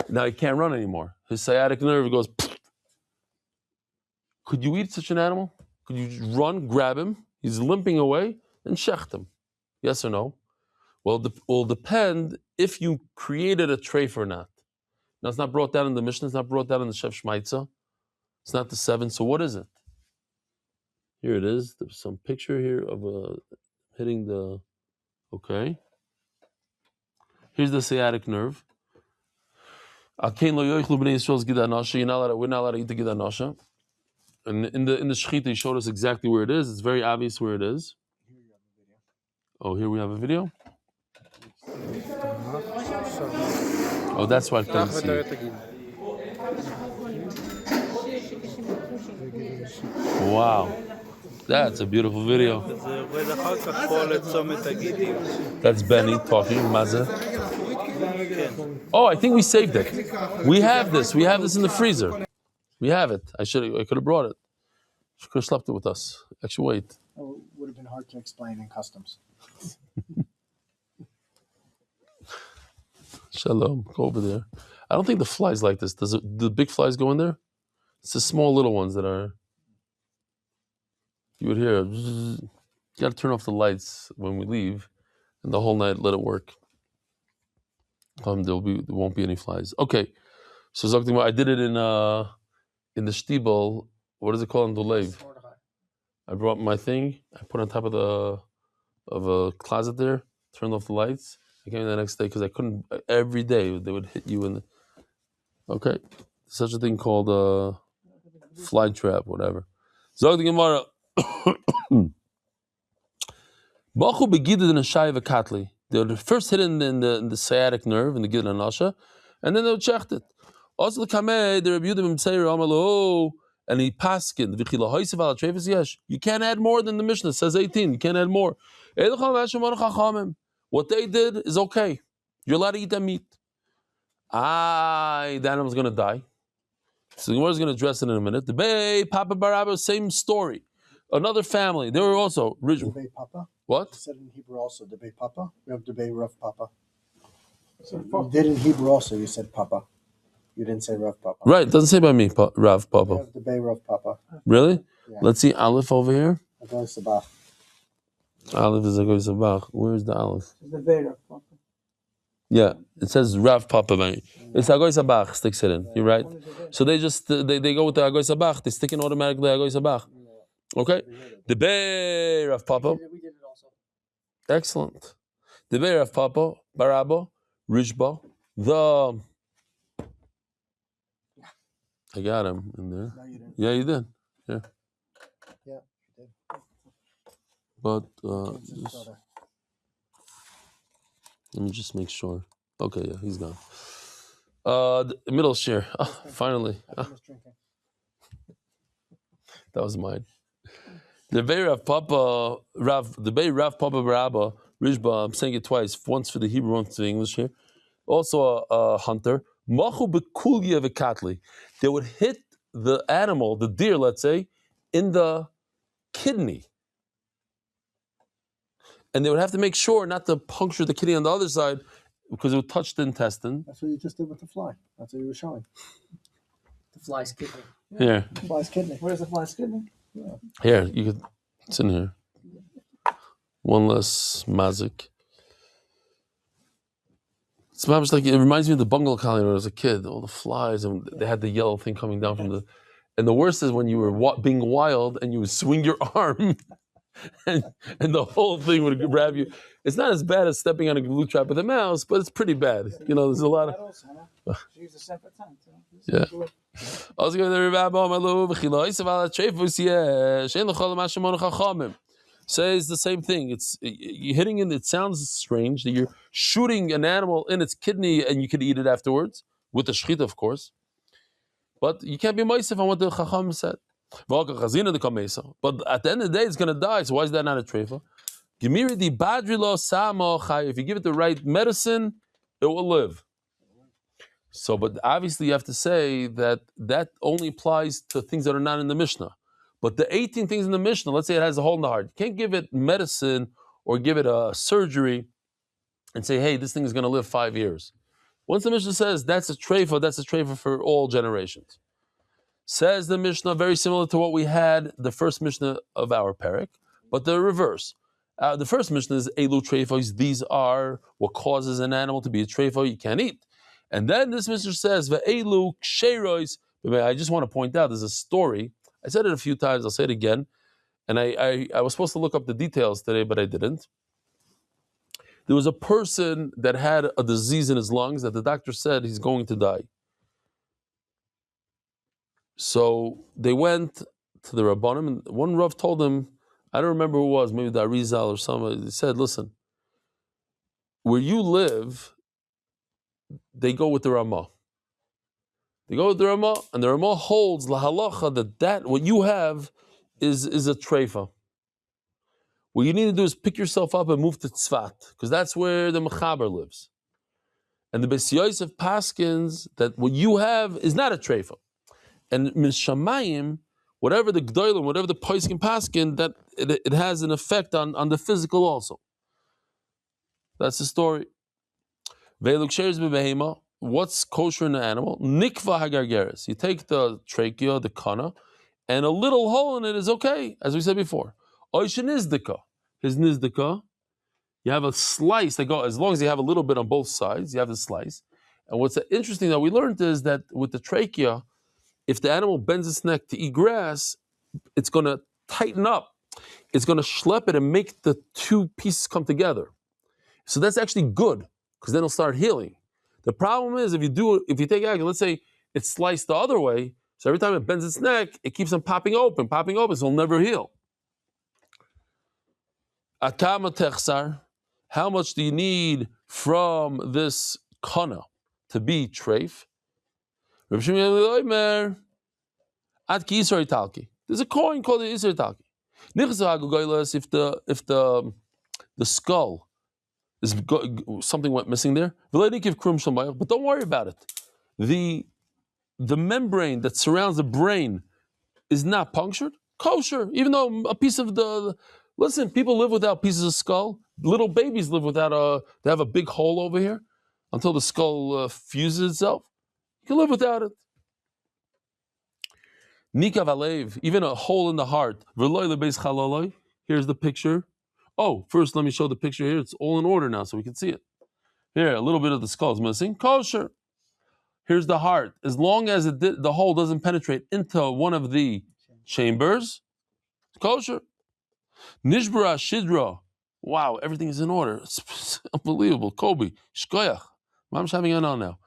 Now he can't run anymore. His sciatic nerve goes. Pfft. Could you eat such an animal? Could you run, grab him? He's limping away and shecht him. Yes or no? Well, it will depend if you created a tray or not. Now it's not brought down in the Mishnah. It's not brought down in the Chef Shmaitza. It's not the 7. So what is it? Here it is. There's some picture here of hitting the. Okay. Here's the sciatic nerve. We're not allowed to eat the Gid Anasha. And in the Shechita, he showed us exactly where it is. It's very obvious where it is. Oh, here we have a video? Oh, that's why I couldn't see it. Wow. That's a beautiful video. That's Benny talking. Mazeh. Oh, I think we saved it. We have this. We have this in the freezer. We have it. I could have brought it. She could have slept it with us. Actually, wait. Oh, it would have been hard to explain in customs. Shalom. Go over there. I don't think the flies like this. Do the big flies go in there? It's the small little ones that are. You would hear. You got to turn off the lights when we leave, and the whole night let it work. There won't be any flies. Okay. So Zoktim, I did it in the shtibel. What is it called in Dulev? I brought my thing. I put it on top of a closet there. Turned off the lights. I came in the next day because I couldn't. Every day they would hit you in the. Okay, such a thing called a fly trap, whatever. Zog the Gemara. Bachu begided in a shayv katli. They would first hit in the sciatic nerve in the Gid Anasha, and then they would check it. Also the kameh, they reviewed him and say, "Amalo," and he paskin. V'chila hoysev al trefes yesh. You can't add more than the Mishnah says 18. You can't add more. What they did is okay. You're allowed to eat that meat. The animal's going to die. So the Gemara is going to address it in a minute. The Bay, Papa Barabba, same story. Another family. They were also original. Debay Papa? What? You said in Hebrew also, Debay Papa. We have Debay Rav Papa. You did in Hebrew also, you said Papa. You didn't say Rav Papa. Right, it doesn't say by me, Rav Papa. We have Debay Rav Papa. Really? Yeah. Let's see Aleph over here. Agoy Sabach. Aleph is Agoy Sabach. Where's the Aleph? Debay Rav Papa. Yeah, it says Rav Papa. It's Agoy Sabach, sticks it in. You're right. So they just, they go with the Agoy Sabach. They stick in automatically Agoy Sabach. Okay? The Bay Rav Papa. We did it also. Excellent. The Bay Rav Papa, Barabba, Rishba, I got him in there. No, you didn't. Yeah, you did. Yeah. Yeah, you did. But, It's his just, brother. let me just make sure. Okay, yeah, he's gone. The middle share. Oh, finally. I finished drinking. That was mine. The Bay Rav Papa, Rav Papa Barabba, Rishba, I'm saying it twice, once for the Hebrew, once for the English here. Also a hunter. Machu bekulya v'katli. They would hit the animal, the deer, let's say, in the kidney. And they would have to make sure not to puncture the kidney on the other side because it would touch the intestine. That's what you just did with the fly. That's what you were showing. The fly's kidney. Here. The fly's kidney. Where's the fly's kidney? Yeah. Here, you could, it's in here. One less mazik. It's much like, it reminds me of the bungalow colony when I was a kid. All the flies, and they had the yellow thing coming down from the. And the worst is when you were being wild and you would swing your arm and the whole thing would grab you. It's not as bad as stepping on a glue trap with a mouse, but it's pretty bad. There's a lot of. She used a separate tent. Yeah. Also, says the same thing. You're hitting it. It sounds strange that you're shooting an animal in its kidney and you could eat it afterwards with the shechita, of course. But you can't be moisef on what the chacham said. But at the end of the day, it's going to die. So why is that not a treifa? If you give it the right medicine, it will live. So, but obviously you have to say that only applies to things that are not in the Mishnah. But the 18 things in the Mishnah, let's say it has a hole in the heart. You can't give it medicine or give it a surgery and say, hey, this thing is going to live 5 years. Once the Mishnah says that's a treifa for all generations. Says the Mishnah, very similar to what we had, the first Mishnah of our parak, but the reverse. The first Mishnah is Elu treifos. These are what causes an animal to be a treifo you can't eat. And then this Mishnah says, Ve'elu ksherois. I just want to point out, there's a story. I said it a few times, I'll say it again. And I was supposed to look up the details today, but I didn't. There was a person that had a disease in his lungs that the doctor said he's going to die. So they went to the Rabbanim, and one Rav told him, I don't remember who it was, maybe the Arizal or someone, he said, listen, where you live, they go with the Ramah. They go with the Ramah, and the Ramah holds la halacha that what you have is a treifa. What you need to do is pick yourself up and move to Tzfat, because that's where the Mechaber lives. And the Beis Yosef paskins that what you have is not a treifa. And min shamayim, whatever the Gdolim, whatever the Poskim paskin, that it has an effect on the physical also. That's the story. Ve'eluk sheres b'behema. What's kosher in an animal? Nikva hagargeres. You take the trachea, the kana, and a little hole in it is okay, as we said before. Oisha nizdika. His nizdika, you have a slice that goes, as long as you have a little bit on both sides, you have the slice. And what's interesting that we learned is that with the trachea, if the animal bends its neck to eat grass, it's going to tighten up. It's going to schlep it and make the two pieces come together. So that's actually good, because then it'll start healing. The problem is if you take action, let's say it's sliced the other way, so every time it bends its neck, it keeps on popping open, so it'll never heal. Atama techsar, how much do you need from this kana to be treif? There's a coin called the Isra Talki. If the skull is something went missing there, but don't worry about it. The membrane that surrounds the brain is not punctured, kosher. Even though a piece of listen, people live without pieces of skull. Little babies live without they have a big hole over here until the skull fuses itself. You can live without it. Nikav alev, even a hole in the heart. Here's the picture. Oh, first let me show the picture here. It's all in order now, so we can see it. Here, a little bit of the skull is missing. Kosher. Here's the heart. As long as the hole doesn't penetrate into one of the chambers, kosher. Nishbara shidra. Wow, everything is in order. It's unbelievable. Kobe, shkoyach. Mom's having it on now.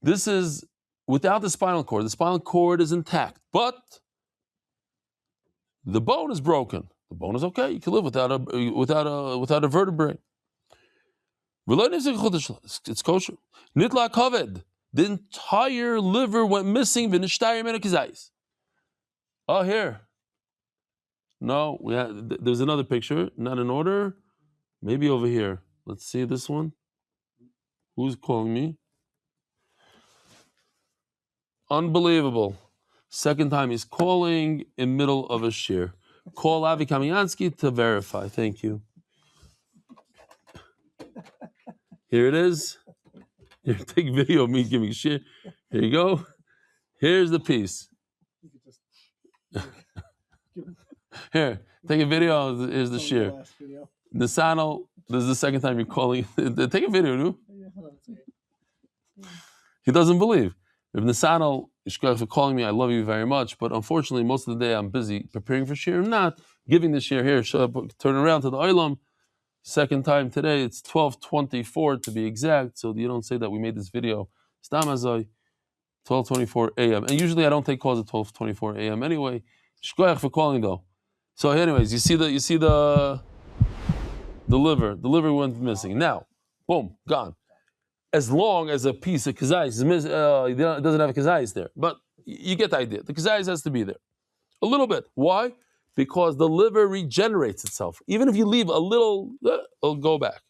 This is without the spinal cord. The spinal cord is intact, but the bone is broken. The bone is okay. You can live without a vertebrae. It's kosher. Nitla kaved. The entire liver went missing. Oh, here. No, there's another picture, not in order. Maybe over here. Let's see this one. Who's calling me? Unbelievable. Second time he's calling in middle of a shir. Call Avi Kamiansky to verify. Thank you. Here it is. Here, take video of me giving a shir. Here you go. Here's the piece. Here, take a video. Here's the shir. Nisano, this is the second time you're calling. Take a video, no? He doesn't believe. If Nisano, for calling me, I love you very much, but unfortunately, most of the day I'm busy preparing for shir. If not, giving the share here. Turn around to the Olam. Second time today. It's 12:24 to be exact. So you don't say that we made this video. Stamazai, 12:24 a.m. And usually I don't take calls at 12:24 a.m. anyway. Shkoyach for calling though. So, anyways, you see the liver. The liver went missing. Now, boom, gone. As long as a piece of kazayis it doesn't have a kazayis there, but you get the idea. The kazayis has to be there a little bit. Why? Because the liver regenerates itself. Even if you leave a little, it'll go back.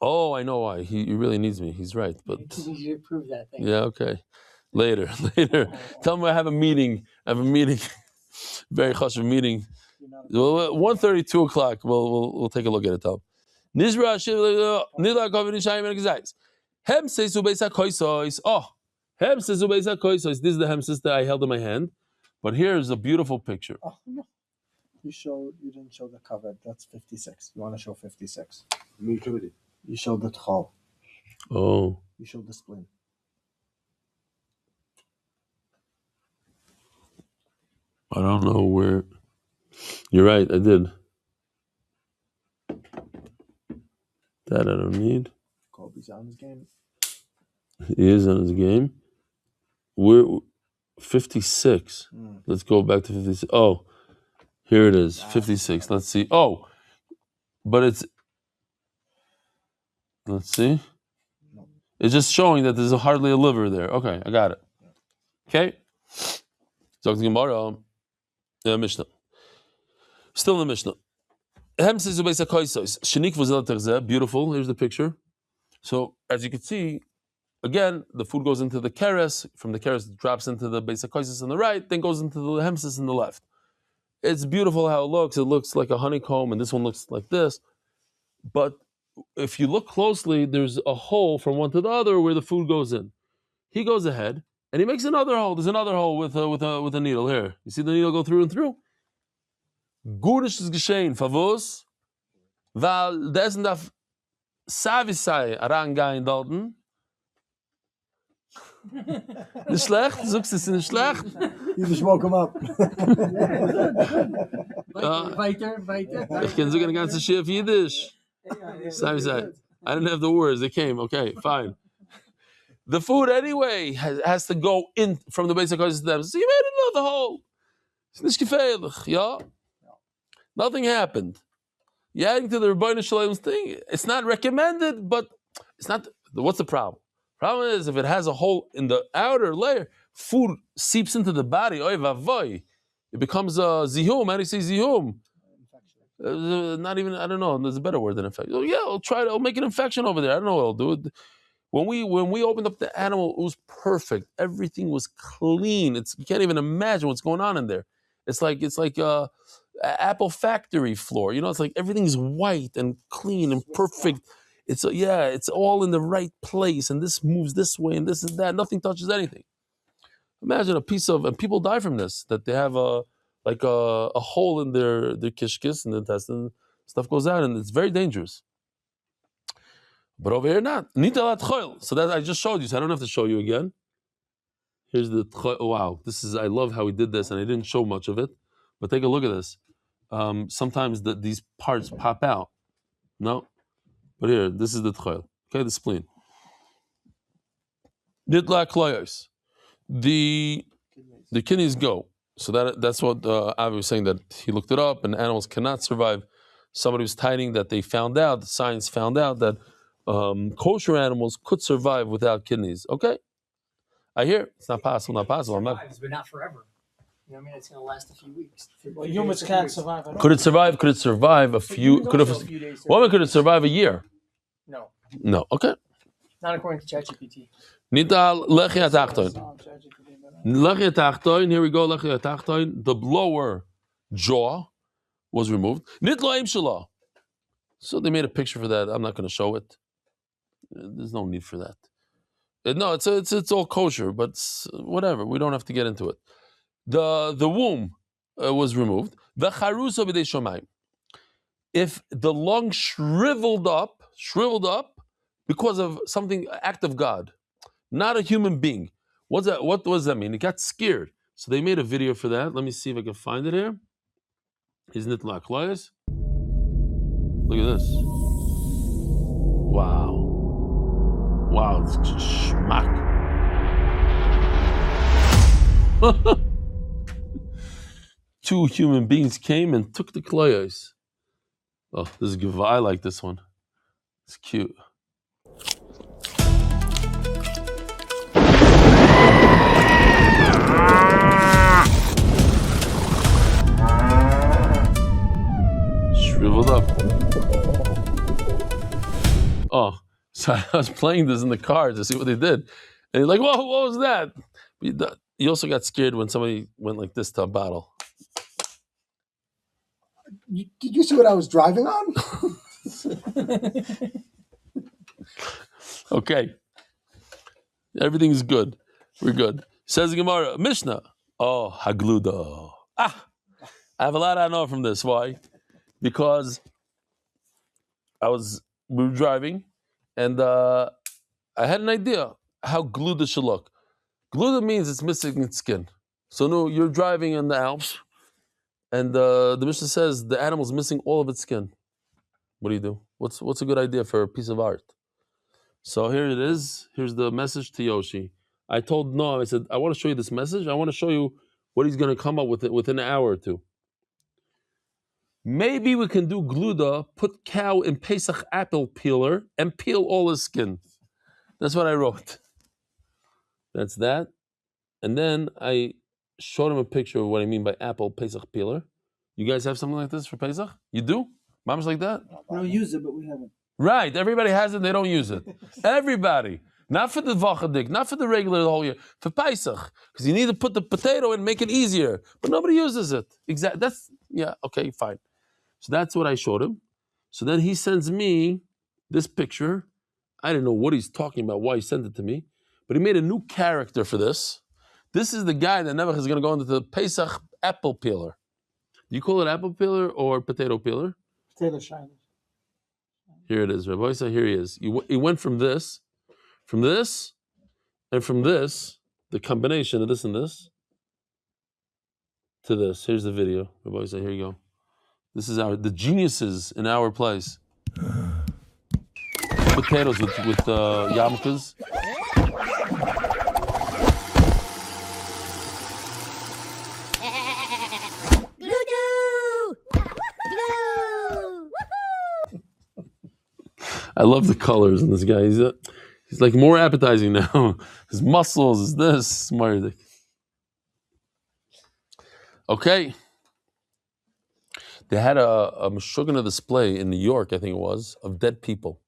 Oh, I know why. He really needs me. He's right, but You should prove that thing. yeah, okay. Later. Tell him I have a meeting. Very chashuv meeting. 1:30, 2 o'clock. We'll take a look at it. Tell him. Nizra nila kovin shayim and gazais. Hem says ubeisa koisos. Oh, hem says ubeisa koisos. This is the hem that I held in my hand. But here's a beautiful picture. Oh, no. You didn't show the cover. That's 56. You want to show 56. Me showed it. You showed the tchol. Oh. You showed the spleen. I don't know where. You're right, I did. That I don't need. Colby's on his game. He is on his game. We're 56. Let's go back to 56. Oh, here it is. 56. Let's see. Oh, but it's. Let's see. It's just showing that there's hardly a liver there. Okay, I got it. Okay. Talk to Gemara. Mishnah. Still in the Mishnah. Beautiful. Here's the picture. So as you can see, again, the food goes into the keres. From the keres, it drops into the Beis HaKosos on the right, then goes into the hemsis on the left. It's beautiful how it looks. It looks like a honeycomb, and this one looks like this. But if you look closely, there's a hole from one to the other where the food goes in. He goes ahead and he makes another hole. There's another hole with a needle here. You see the needle go through and through. Gurish is geschehen, favos, weil da essen darf Savisai arangein dalten. Nicht schlecht? Suchst du es nicht schlecht? You just woke him up. Weiter. Ich kann sogar eine ganze Schiff Yiddish. Savisai. I didn't have the words. They came. Okay, fine. The food anyway has to go in from the basic causes to them. So you made another hole. It's nicht gefährlich, yeah? Nothing happened. You're adding to the Rebbeinu Shalom's thing. It's not recommended, but it's not. What's the problem? Problem is if it has a hole in the outer layer, food seeps into the body. Oy vavoy. It becomes a zihum. How do you say zihum? Not even. I don't know. There's a better word than infection. Oh, yeah, I'll make an infection over there. I don't know what I'll do. When we opened up the animal, it was perfect. Everything was clean. You can't even imagine what's going on in there. It's like Apple factory floor. You know, it's like everything's white and clean and perfect. It's all in the right place, and this moves this way and this is that. Nothing touches anything. Imagine and people die from this, that they have a hole in their kishkis and the intestine. Stuff goes out, and it's very dangerous. But over here, not. So that I just showed you, so I don't have to show you again. Here's the wow. I love how he did this, and I didn't show much of it. But take a look at this. Sometimes these parts pop out. No. But here, this is the tchoil. Okay, the spleen. Nitla kloyos. The kidneys go. So that's what Avi was saying, that he looked it up, and animals cannot survive. Somebody was tiding that they found out, science found out that kosher animals could survive without kidneys. Okay? I hear it's not possible. I'm not. Survives, but not forever. You know what I mean? It's going to last a few weeks. Well, humans can't survive. Could it survive a few? Could it survive a year? No. No. Okay. Not according to ChatGPT. Nidal lechia tachton. Lechia tachton. Here we go. Lechia tachton. The lower jaw was removed. Nitla imshala. So they made a picture for that. I'm not going to show it. There's no need for that. No, it's all kosher, but whatever. We don't have to get into it. The womb was removed. The charusa b'dei shomayim. If the lung shriveled up because of something, act of God, not a human being. What does that mean? It got scared. So they made a video for that. Let me see if I can find it here. Isn't it like Look at this. Wow. Wow, it's schmack. Two human beings came and took the kloyos. Oh, this is good. I like this one. It's cute. Shriveled up. Oh, so I was playing this in the car to see what they did. And you're like, whoa, what was that? You also got scared when somebody went like this to a bottle. Did you see what I was driving on? Okay. Everything's good. We're good. Says the Gemara, Mishnah. Oh, Hagluda. I have a lot I know from this. Why? Because we were driving and I had an idea how gluda should look. Gluda means it's missing its skin. So no, you're driving in the Alps and the Mishnah says the animal's missing all of its skin. What do you do? What's a good idea for a piece of art? So here it is. Here's the message to Yoshi. I told Noam, I said, I want to show you this message. I want to show you what he's going to come up with it within an hour or two. Maybe we can do gluda, put cow in Pesach apple peeler, and peel all his skin. That's what I wrote. That's that. And then I showed him a picture of what I mean by apple Pesach peeler. You guys have something like this for Pesach? You do? Mom's like that? We don't use it, but we have it. Right. Everybody has it. They don't use it. Everybody. Not for the vachadik, not for the regular whole year. For Pesach. Because you need to put the potato in and make it easier. But nobody uses it. Exactly. Okay, fine. So that's what I showed him. So then he sends me this picture. I didn't know what he's talking about, why he sent it to me. But he made a new character for this. This is the guy that Nebuch is going to go into the Pesach apple peeler. Do you call it apple peeler or potato peeler? Potato shiner. Here it is, Rabbi Isa, here he is. He went from this, and from this, the combination of this and this, to this. Here's the video. Rabbi Isa, here you go. This is the geniuses in our place. Potatoes with yarmulkes. I love the colors in this guy. He's like more appetizing now. His muscles, is this. Okay. They had a Meshuggah display in New York, I think it was, of dead people.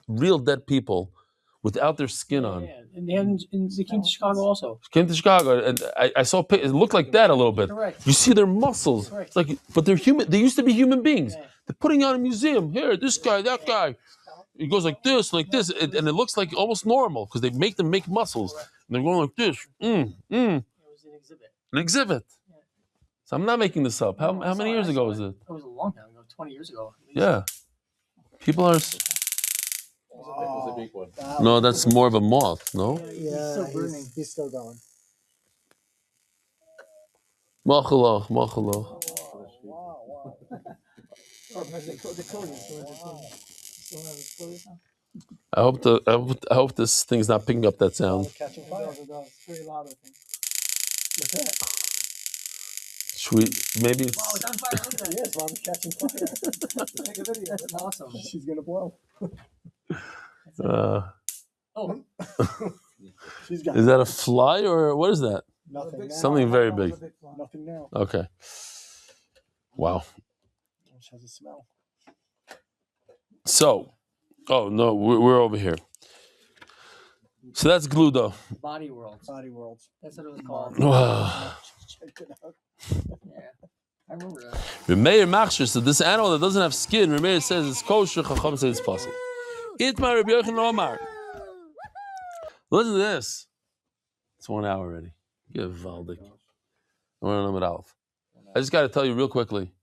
Real dead people without their skin on. Yeah, and they came to Chicago also. Came to Chicago, and I saw it looked like that a little bit. Correct. You see their muscles. Correct. It's like, but they're human. They used to be human beings. Yeah. They're putting on a museum. Here, this guy, that guy. He goes like this, and it looks like almost normal because they make them make muscles. Correct. And they're going like this. It was an exhibit. An exhibit. Yeah. So I'm not making this up. How No, I many saw years it. ago was it? It was a long time ago, 20 years ago. At least. Yeah. People are. It was a big one. No, that's more of a moth. No. Yeah, still burning. he's still going. Machalo, machalo. Wow. Oh, because they code the code. Still have the code now? I hope this thing's not picking up that sound. Catching It fire. does, it does. It's very loud, I think. Look at that. Should we, maybe Wow, it's on fire. Look at that. Yes, mom's catching fire. Take a video. That's awesome. She's gonna blow. Oh, She's got is that a fly or what is that? nothing now. Something very big. Nothing now. Okay. Wow. Which has a smell. So, oh no, we're over here. So that's gludo. Body World. Body Worlds. That's what it was called. Check it out. Yeah, I remember that. Remeir Machshir, so this animal that doesn't have skin, Remeir says it's kosher, Chacham says it's possible. Eat my Rabbi Yochanan Omar. Listen to this. It's 1 hour already. Give Valdik. I want to know Alf. I just got to tell you real quickly.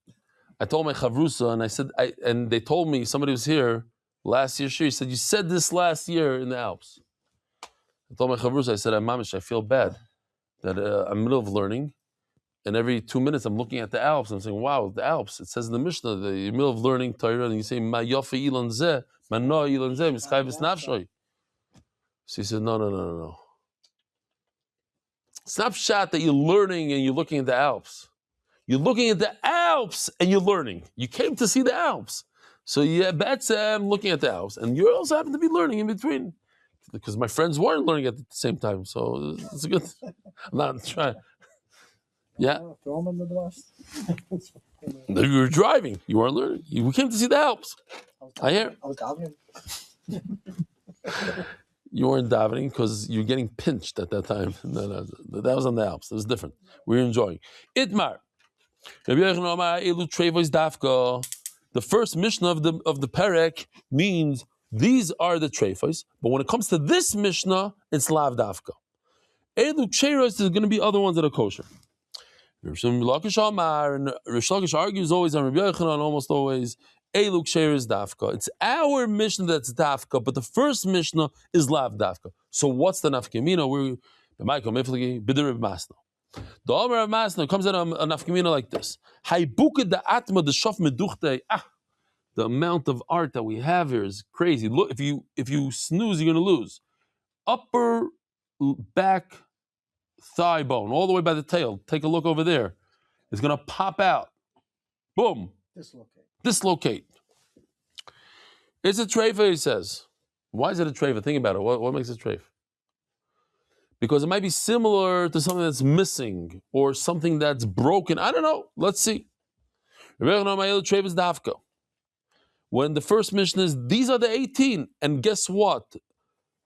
I told my chavrusa, and I said, and they told me somebody was here last year. She said, you said this last year in the Alps. I told my chavrusa, I said, I'm mamish, I feel bad that I'm in the middle of learning, and every 2 minutes I'm looking at the Alps. I'm saying, wow, the Alps. It says in the Mishnah, you're in the middle of learning Torah, and you say, Ma yofa ilan zeh, ma no ilan zeh, mischai v'snafshoy. So he said, no. It's not shot that you're learning and you're looking at the Alps. You're looking at the Alps and you're learning. You came to see the Alps. So yeah, I'm looking at the Alps. And you also happen to be learning in between. Because my friends weren't learning at the same time. So it's a good... I'm not trying... Yeah. Throw them in the bus. You were driving. You weren't learning. We came to see the Alps. I hear. I was davening. You weren't davening because you're getting pinched at that time. No, that was on the Alps. It was different. We were enjoying. Itmar. The first Mishnah of the Perek means these are the treifos, but when it comes to this Mishnah, it's lav dafka. Elu ksheiros is going to be other ones that are kosher. Rish Lakish argues always on Rabbi Yochanan, almost always, Elu ksheiros dafka. It's our Mishnah that's dafka, but the first Mishnah is lav dafka. So what's the nafkamina? We're Michael Miflagi, Bidder Masna. The Omer of Masna comes out a nafkamina like this. The amount of art that we have here is crazy. Look, if you snooze, you're going to lose. Upper back thigh bone, all the way by the tail. Take a look over there. It's going to pop out. Boom. Dislocate. It's a treifa, he says. Why is it a treifa? Think about it. What makes it a treifa? Because it might be similar to something that's missing or something that's broken. I don't know. Let's see. When the first Mishnah is, these are the 18. And guess what?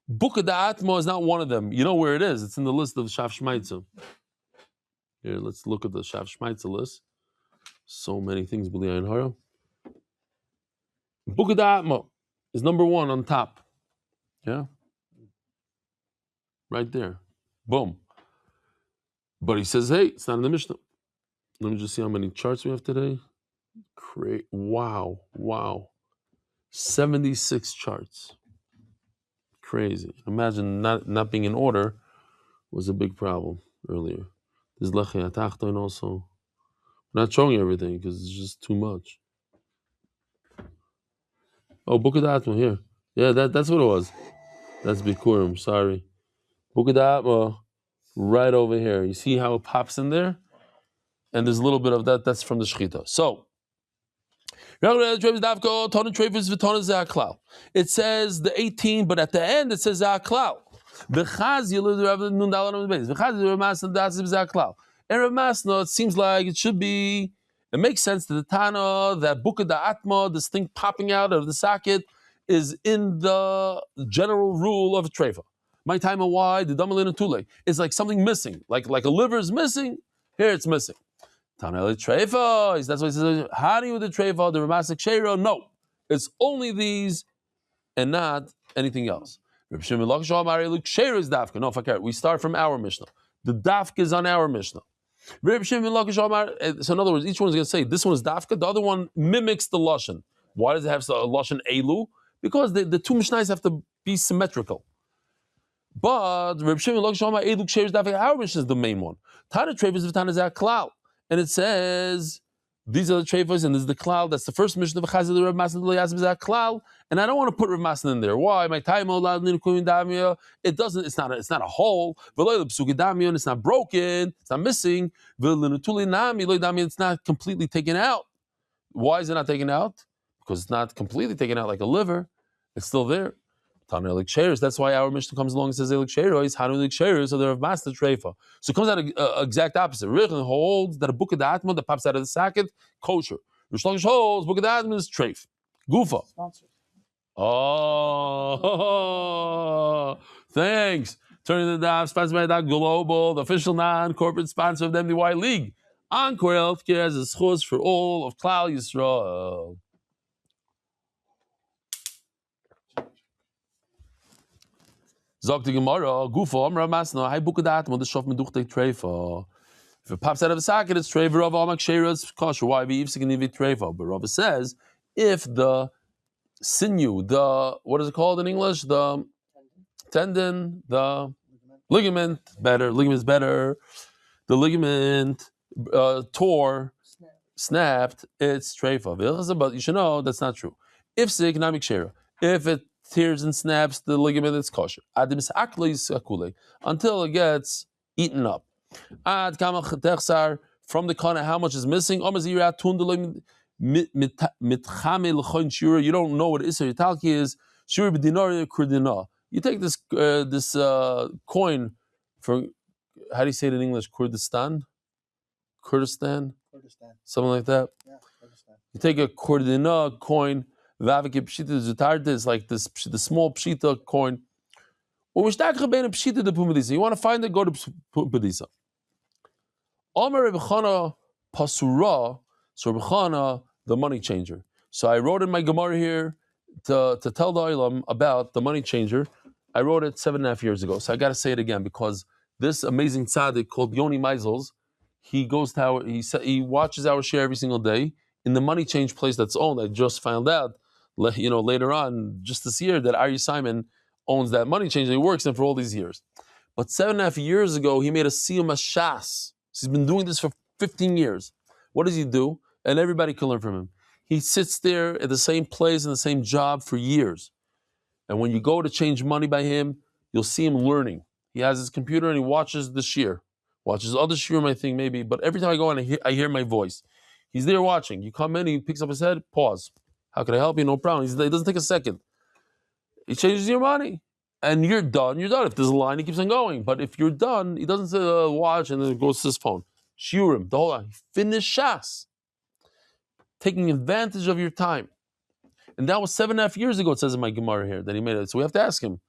Buka Da'atmo is not one of them. You know where it is. It's in the list of Shav Shmaitza. Here, let's look at the Shav Shmaitza list. So many things. Buka Da'atmo is number 1 on top. Yeah? Right there. Boom. But he says, hey, it's not in the Mishnah. Let me just see how many charts we have today. Great. Wow. 76 charts. Crazy. Imagine not being in order was a big problem earlier. There's Lechei Atachton also. I'm not showing you everything because it's just too much. Oh, Buka Da'atma here. Yeah, that's what it was. That's Bikurim, sorry. Buka Da'atma right over here. You see how it pops in there? And there's a little bit of that. That's from the Shechita. So, it says the 18, but at the end it says Zaklal. And Rav Masna, it seems like it should be, it makes sense to the Tana that Buka Da'atma, this thing popping out of the socket, is in the general rule of a treifa. My time of why, the Damalina Tule. It's like something missing, like a liver is missing, here it's missing. Tanel treifa, that's why he says, how do you do the treifa, the Ramasik Sheiro? No, it's only these and not anything else. No, we start from our Mishnah. The dafka is on our Mishnah. So in other words, each one is going to say, this one is dafka, the other one mimics the lashon. Why does it have a lashon elu? Because the two Mishnahs have to be symmetrical. But our Mishnah is the main one. Tana treifas v'tana zaklal. And it says, these are the treifas, and this is the klal. That's the first Mishnah of Chazal Rav Masna klal. And I don't want to put Rav Masna in there. Why? My time it doesn't. It's not a hole. It's not broken. It's not missing. It's not completely taken out. Why is it not taken out? Because it's not completely taken out like a liver. It's still there. That's why our Mishnah comes along and says Elik Sheros, Hanu Elik Sheros, so they're of master treifa. So it comes out exact opposite. Rechon holds that a Buka Da'atma that pops out of the socket, kosher. Rish Lakish holds Buka Da'atma is treif. Gufa. Sponsor. Oh, thanks. Turning the Daf, sponsored by Daf Global, the official non-corporate sponsor of the MDY League. Encore Healthcare has a schus for all of Klal Yisrael. Zog the Gemara, Gufa, Amra Masna, Hai Buka Da'atma, the Shof Meduchte Treifa. If it pops out of the socket, it's Treifa, Rav Amak Sheira, it's kosher. Why? V'yivsikin Treifa. But Rav says, if the sinew, what is it called in English? The tendon, the ligament, better. Ligament is better. The ligament tore, snapped, it's treifa. But you should know that's not true. If sick, not mikshera. If it tears and snaps the ligament, it's kosher. Until it gets eaten up. From the kana, how much is missing? You don't know what Isser Yitalki is. You take this coin from, how do you say it in English? Kurdistan, Kurdistan. something like that. Yeah, Kurdistan. You take a Kurdina coin, Vavike Pshita Zutartis, like this, the small Pshita coin. You want to find it, go to Pumbedisa. Omer Rebbe Chana Pasura, so Rebbe Chana, the money changer. So I wrote in my Gemara here to tell the Olam about the money changer. I wrote it 7.5 years ago, so I got to say it again because this amazing tzaddik called Yoni Meisels, he goes to he watches our share every single day in the money change place that's owned. I just found out, later on, just this year, that Ari Simon owns that money change. He works in for all these years. But 7.5 years ago, he made a siyum shas. He's been doing this for 15 years. What does he do? And everybody can learn from him. He sits there at the same place in the same job for years. And when you go to change money by him, you'll see him learning. He has his computer and he watches the shir. Watches other shirim, I think, maybe. But every time I go in, I hear my voice. He's there watching. You come in, he picks up his head, pause. How can I help you? No problem. He doesn't take a second. He changes your money. And you're done. If there's a line, he keeps on going. But if you're done, he doesn't say watch and then goes to his phone. Shiurim, the whole line. Finish shas. Taking advantage of your time. And that was 7.5 years ago, it says in my Gemara here, that he made it. So we have to ask him.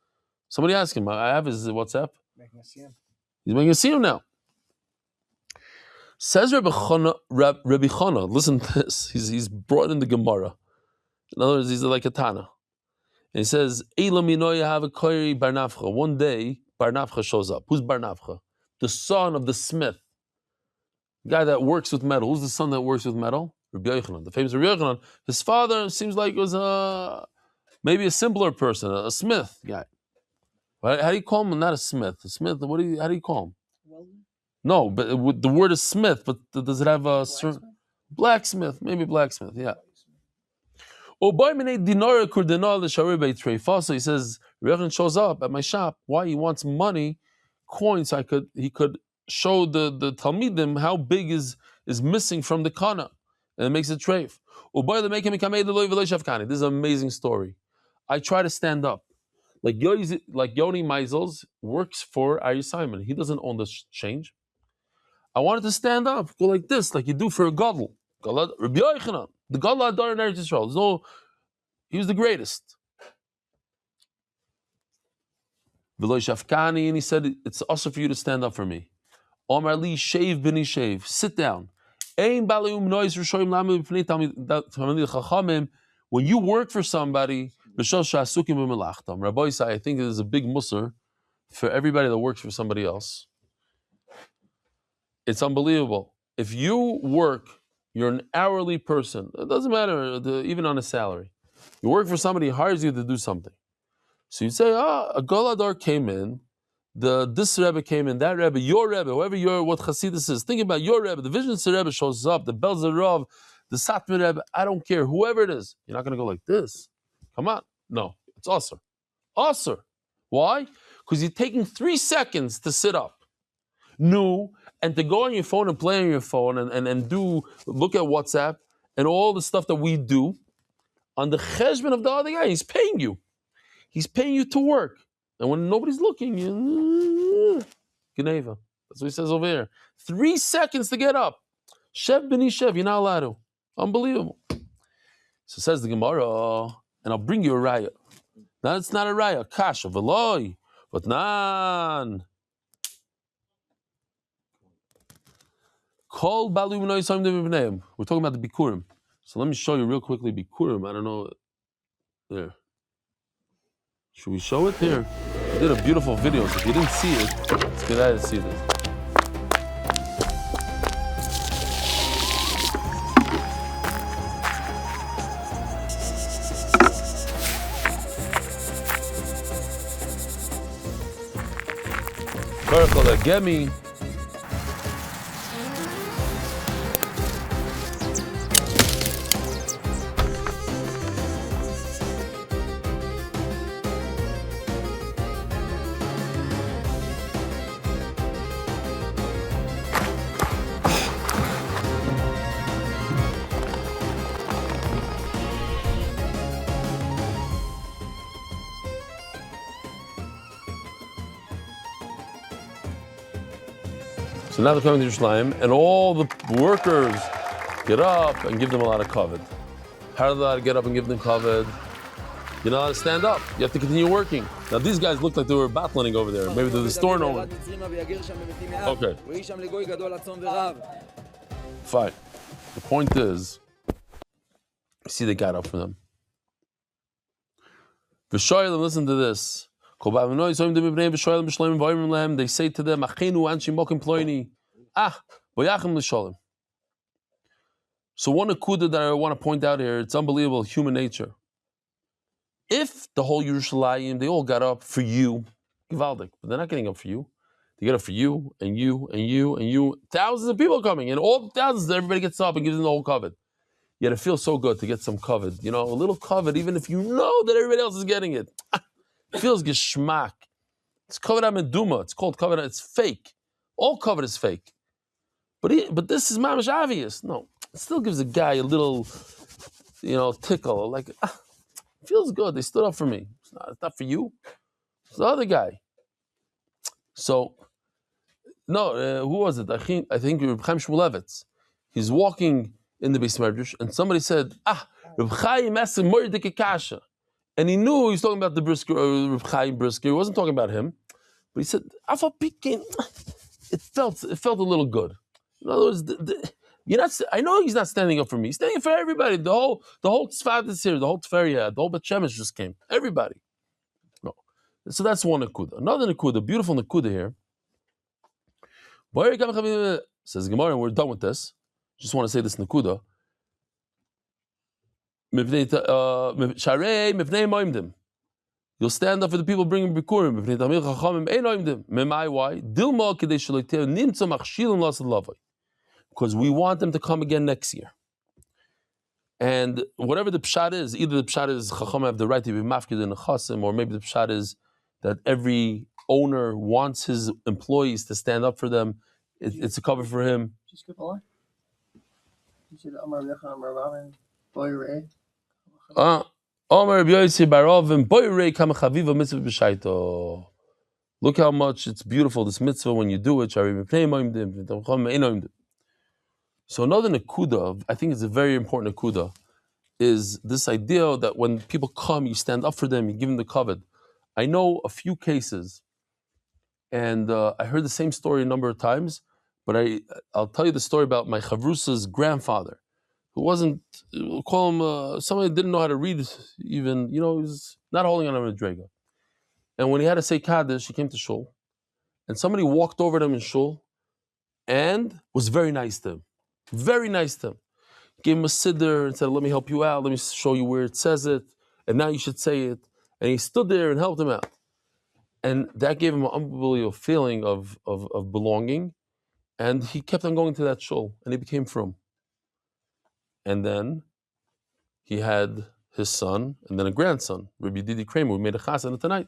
Somebody ask him. I have his WhatsApp. Making a siyum. He's making a siyum now. Says Rabbi Chana, listen to this. He's brought in the Gemara. In other words, he's like a Tana. And he says, one day, Bar Nafcha shows up. Who's Bar Nafcha? The son of the smith. The guy that works with metal. Who's the son that works with metal? Rabbi Yochanan, the famous Rabbi Yochanan. His father seems like was maybe a simpler person, a smith guy. How do you call him? Not a smith. A smith. How do you call him? No, but the word is smith. But does it have a blacksmith? Maybe blacksmith. Yeah. So he says, Rabbi shows up at my shop. Why? He wants money, coins. He could show the Talmidim how big is missing from the kana, and it makes it treif. This is an amazing story. I try to stand up. Like Yoni Meisels works for Ari Simon. He doesn't own the change. I wanted to stand up, go like this, like you do for a gadol. Rabbi Yochanan, the gadol adar in Eretz Yisrael. He was the greatest. V'lo shafkani, and he said, it's also for you to stand up for me. Omar li shave b'ni shave, sit down. When you work for somebody, Rabbi say, I think it is a big musar for everybody that works for somebody else. It's unbelievable. If you work, you're an hourly person. It doesn't matter, even on a salary. You work for somebody, he hires you to do something. So you say, a Goladar came in, this Rebbe came in, that Rebbe, your Rebbe, whoever what Hasidus is. Think about your Rebbe. The Vision Rebbe shows up, the Belzer Rav, the Satmar Rebbe, I don't care, whoever it is. You're not going to go like this. Come on. No, it's Asr. Asr. Why? Because you're taking 3 seconds to sit up. No, and to go on your phone and play on your phone and look at WhatsApp and all the stuff that we do on the cheshbon of the other guy. He's paying you. He's paying you to work. And when nobody's looking, Geneva. That's what he says over here. 3 seconds to get up. Shev b'ni shev, you're not allowed to. Unbelievable. So says the Gemara, and I'll bring you a raya. Now it's not a raya. Kasha, v'loi, but nan. Kol balu b'noi samim b'neim. We're talking about the bikurim. So let me show you real quickly bikurim. I don't know. There. Should we show it here? We did a beautiful video. So if you didn't see it, it's good to see this. Gemi. So now they're coming to Yerushalayim, and all the workers get up and give them a lot of kavod. How are they allowed to get up and give them kavod? You're not allowed to stand up. You have to continue working. Now these guys look like they were battling over there. Maybe they're the store owner. Okay. Fine. The point is, you see they got up for them. V'shoylim, listen to this. They say to them, So one akuda that I want to point out here, it's unbelievable, human nature. If the whole Yerushalayim, they all got up for you, Givaldik, but they're not getting up for you. They get up for you, and you, and you, and you. Thousands of people coming, and all thousands, everybody gets up and gives them the whole kavod. Yet it feels so good to get some kavod. You know, a little kavod, even if you know that everybody else is getting it. It feels geschmack. It's kavod ameduma. It's called kavod. It's fake. All kavod is fake. But this is mamash obvious. No, it still gives a guy a little, tickle. Like, it feels good. They stood up for me. It's not for you. It's the other guy. So, no, who was it? I think Reb Chaim Shmulevitz. He's walking in the Beis Medrash, and somebody said, Reb Chaim Essen Moridike Kasha. And he knew he was talking about the Brisker, Reb Chaim Brisker. He wasn't talking about him. But he said, Afa Pikin, it felt a little good. In other words, I know he's not standing up for me. He's standing up for everybody. The whole Tzfat is here, the whole Tveria, the whole Bet Shemesh just came. Everybody. No. So that's one Nakuda. Another Nakuda, beautiful Nakuda here. Says Gemara, and we're done with this. Just want to say this Nakuda. You'll stand up for the people bringing Bikurim. Why? Because we want them to come again next year. And whatever the pshat is, either the pshat is Chacham have the right to be mafkid in a chasim, or maybe the pshat is that every owner wants his employees to stand up for them. It's a cover for him. Just skip a line. You said Amar Yecha, Amar Rabin, Boy Ray. Look how much it's beautiful, this mitzvah, when you do it. So another nakuda, I think it's a very important nakuda, is this idea that when people come, you stand up for them, you give them the kavod. I know a few cases, and I heard the same story a number of times, but I'll tell you the story about my chavrusa's grandfather, who wasn't, we'll call him, somebody that didn't know how to read even, he was not holding on a madrega. And when he had to say Kaddish, he came to shul, and somebody walked over to him in shul and was very nice to him. Very nice to him. Gave him a siddur and said, let me help you out, let me show you where it says it, and now you should say it. And he stood there and helped him out. And that gave him an unbelievable feeling of belonging. And he kept on going to that shul, and he became frum. And then he had his son, and then a grandson, Rabbi Didi Kramer, who made a chasana tonight,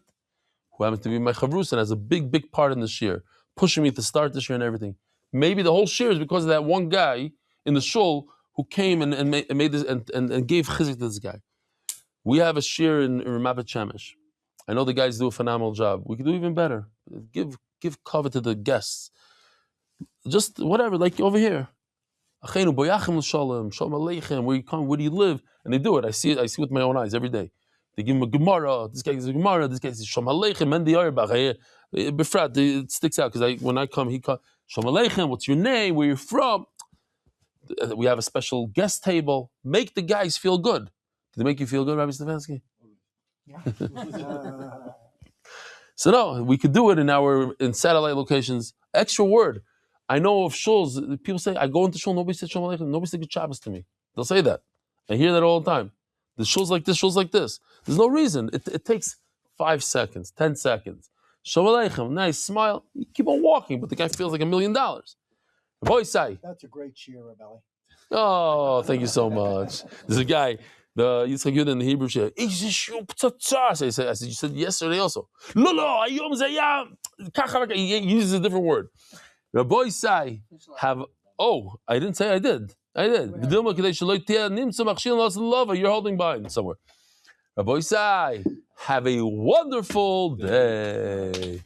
who happens to be my chavrus and has a big, big part in this year, pushing me to start this year and everything. Maybe the whole shir is because of that one guy in the shul who came and made this and gave chizik to this guy. We have a shir in Ramat Shemesh. I know the guys do a phenomenal job. We could do even better. Give cover to the guests. Just whatever, like over here. Achenu boyachim l'shalom, shalom aleichem. Where you come, where do you live? And they do it. I see it with my own eyes every day. They give him a Gemara. This guy gives a Gemara. This guy says shalom aleichem. Men diyarbach. Befrat, it sticks out because when I come, he comes. Shalom aleichem. What's your name? Where you're from? We have a special guest table. Make the guys feel good. Did they make you feel good, Rabbi Stefansky? Yeah. So no, we could do it in satellite locations. Extra word. I know of shuls, people say, I go into shul, nobody said shalom aleichem, nobody said good Shabbos to me. They'll say that. I hear that all the time. The shul's like this, shul's like this. There's no reason. It takes 5 seconds, 10 seconds. Shalom aleichem, nice, smile. You keep on walking, but the guy feels like $1 million. Boy, say. That's a great cheer, Rabbi. Oh, thank you so much. There's a guy, the Yitzchak Yud in the Hebrew share. I said, you said yesterday also. He uses a different word. Rabbi Sai have. Oh, I didn't say I did. You're holding by somewhere. Rabbi Sai, have a wonderful day.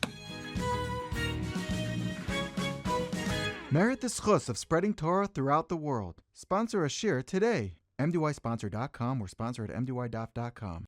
Merit the schus of spreading Torah throughout the world. Sponsor a shir today. MDYsponsor.com or sponsor at MDYDaf.com.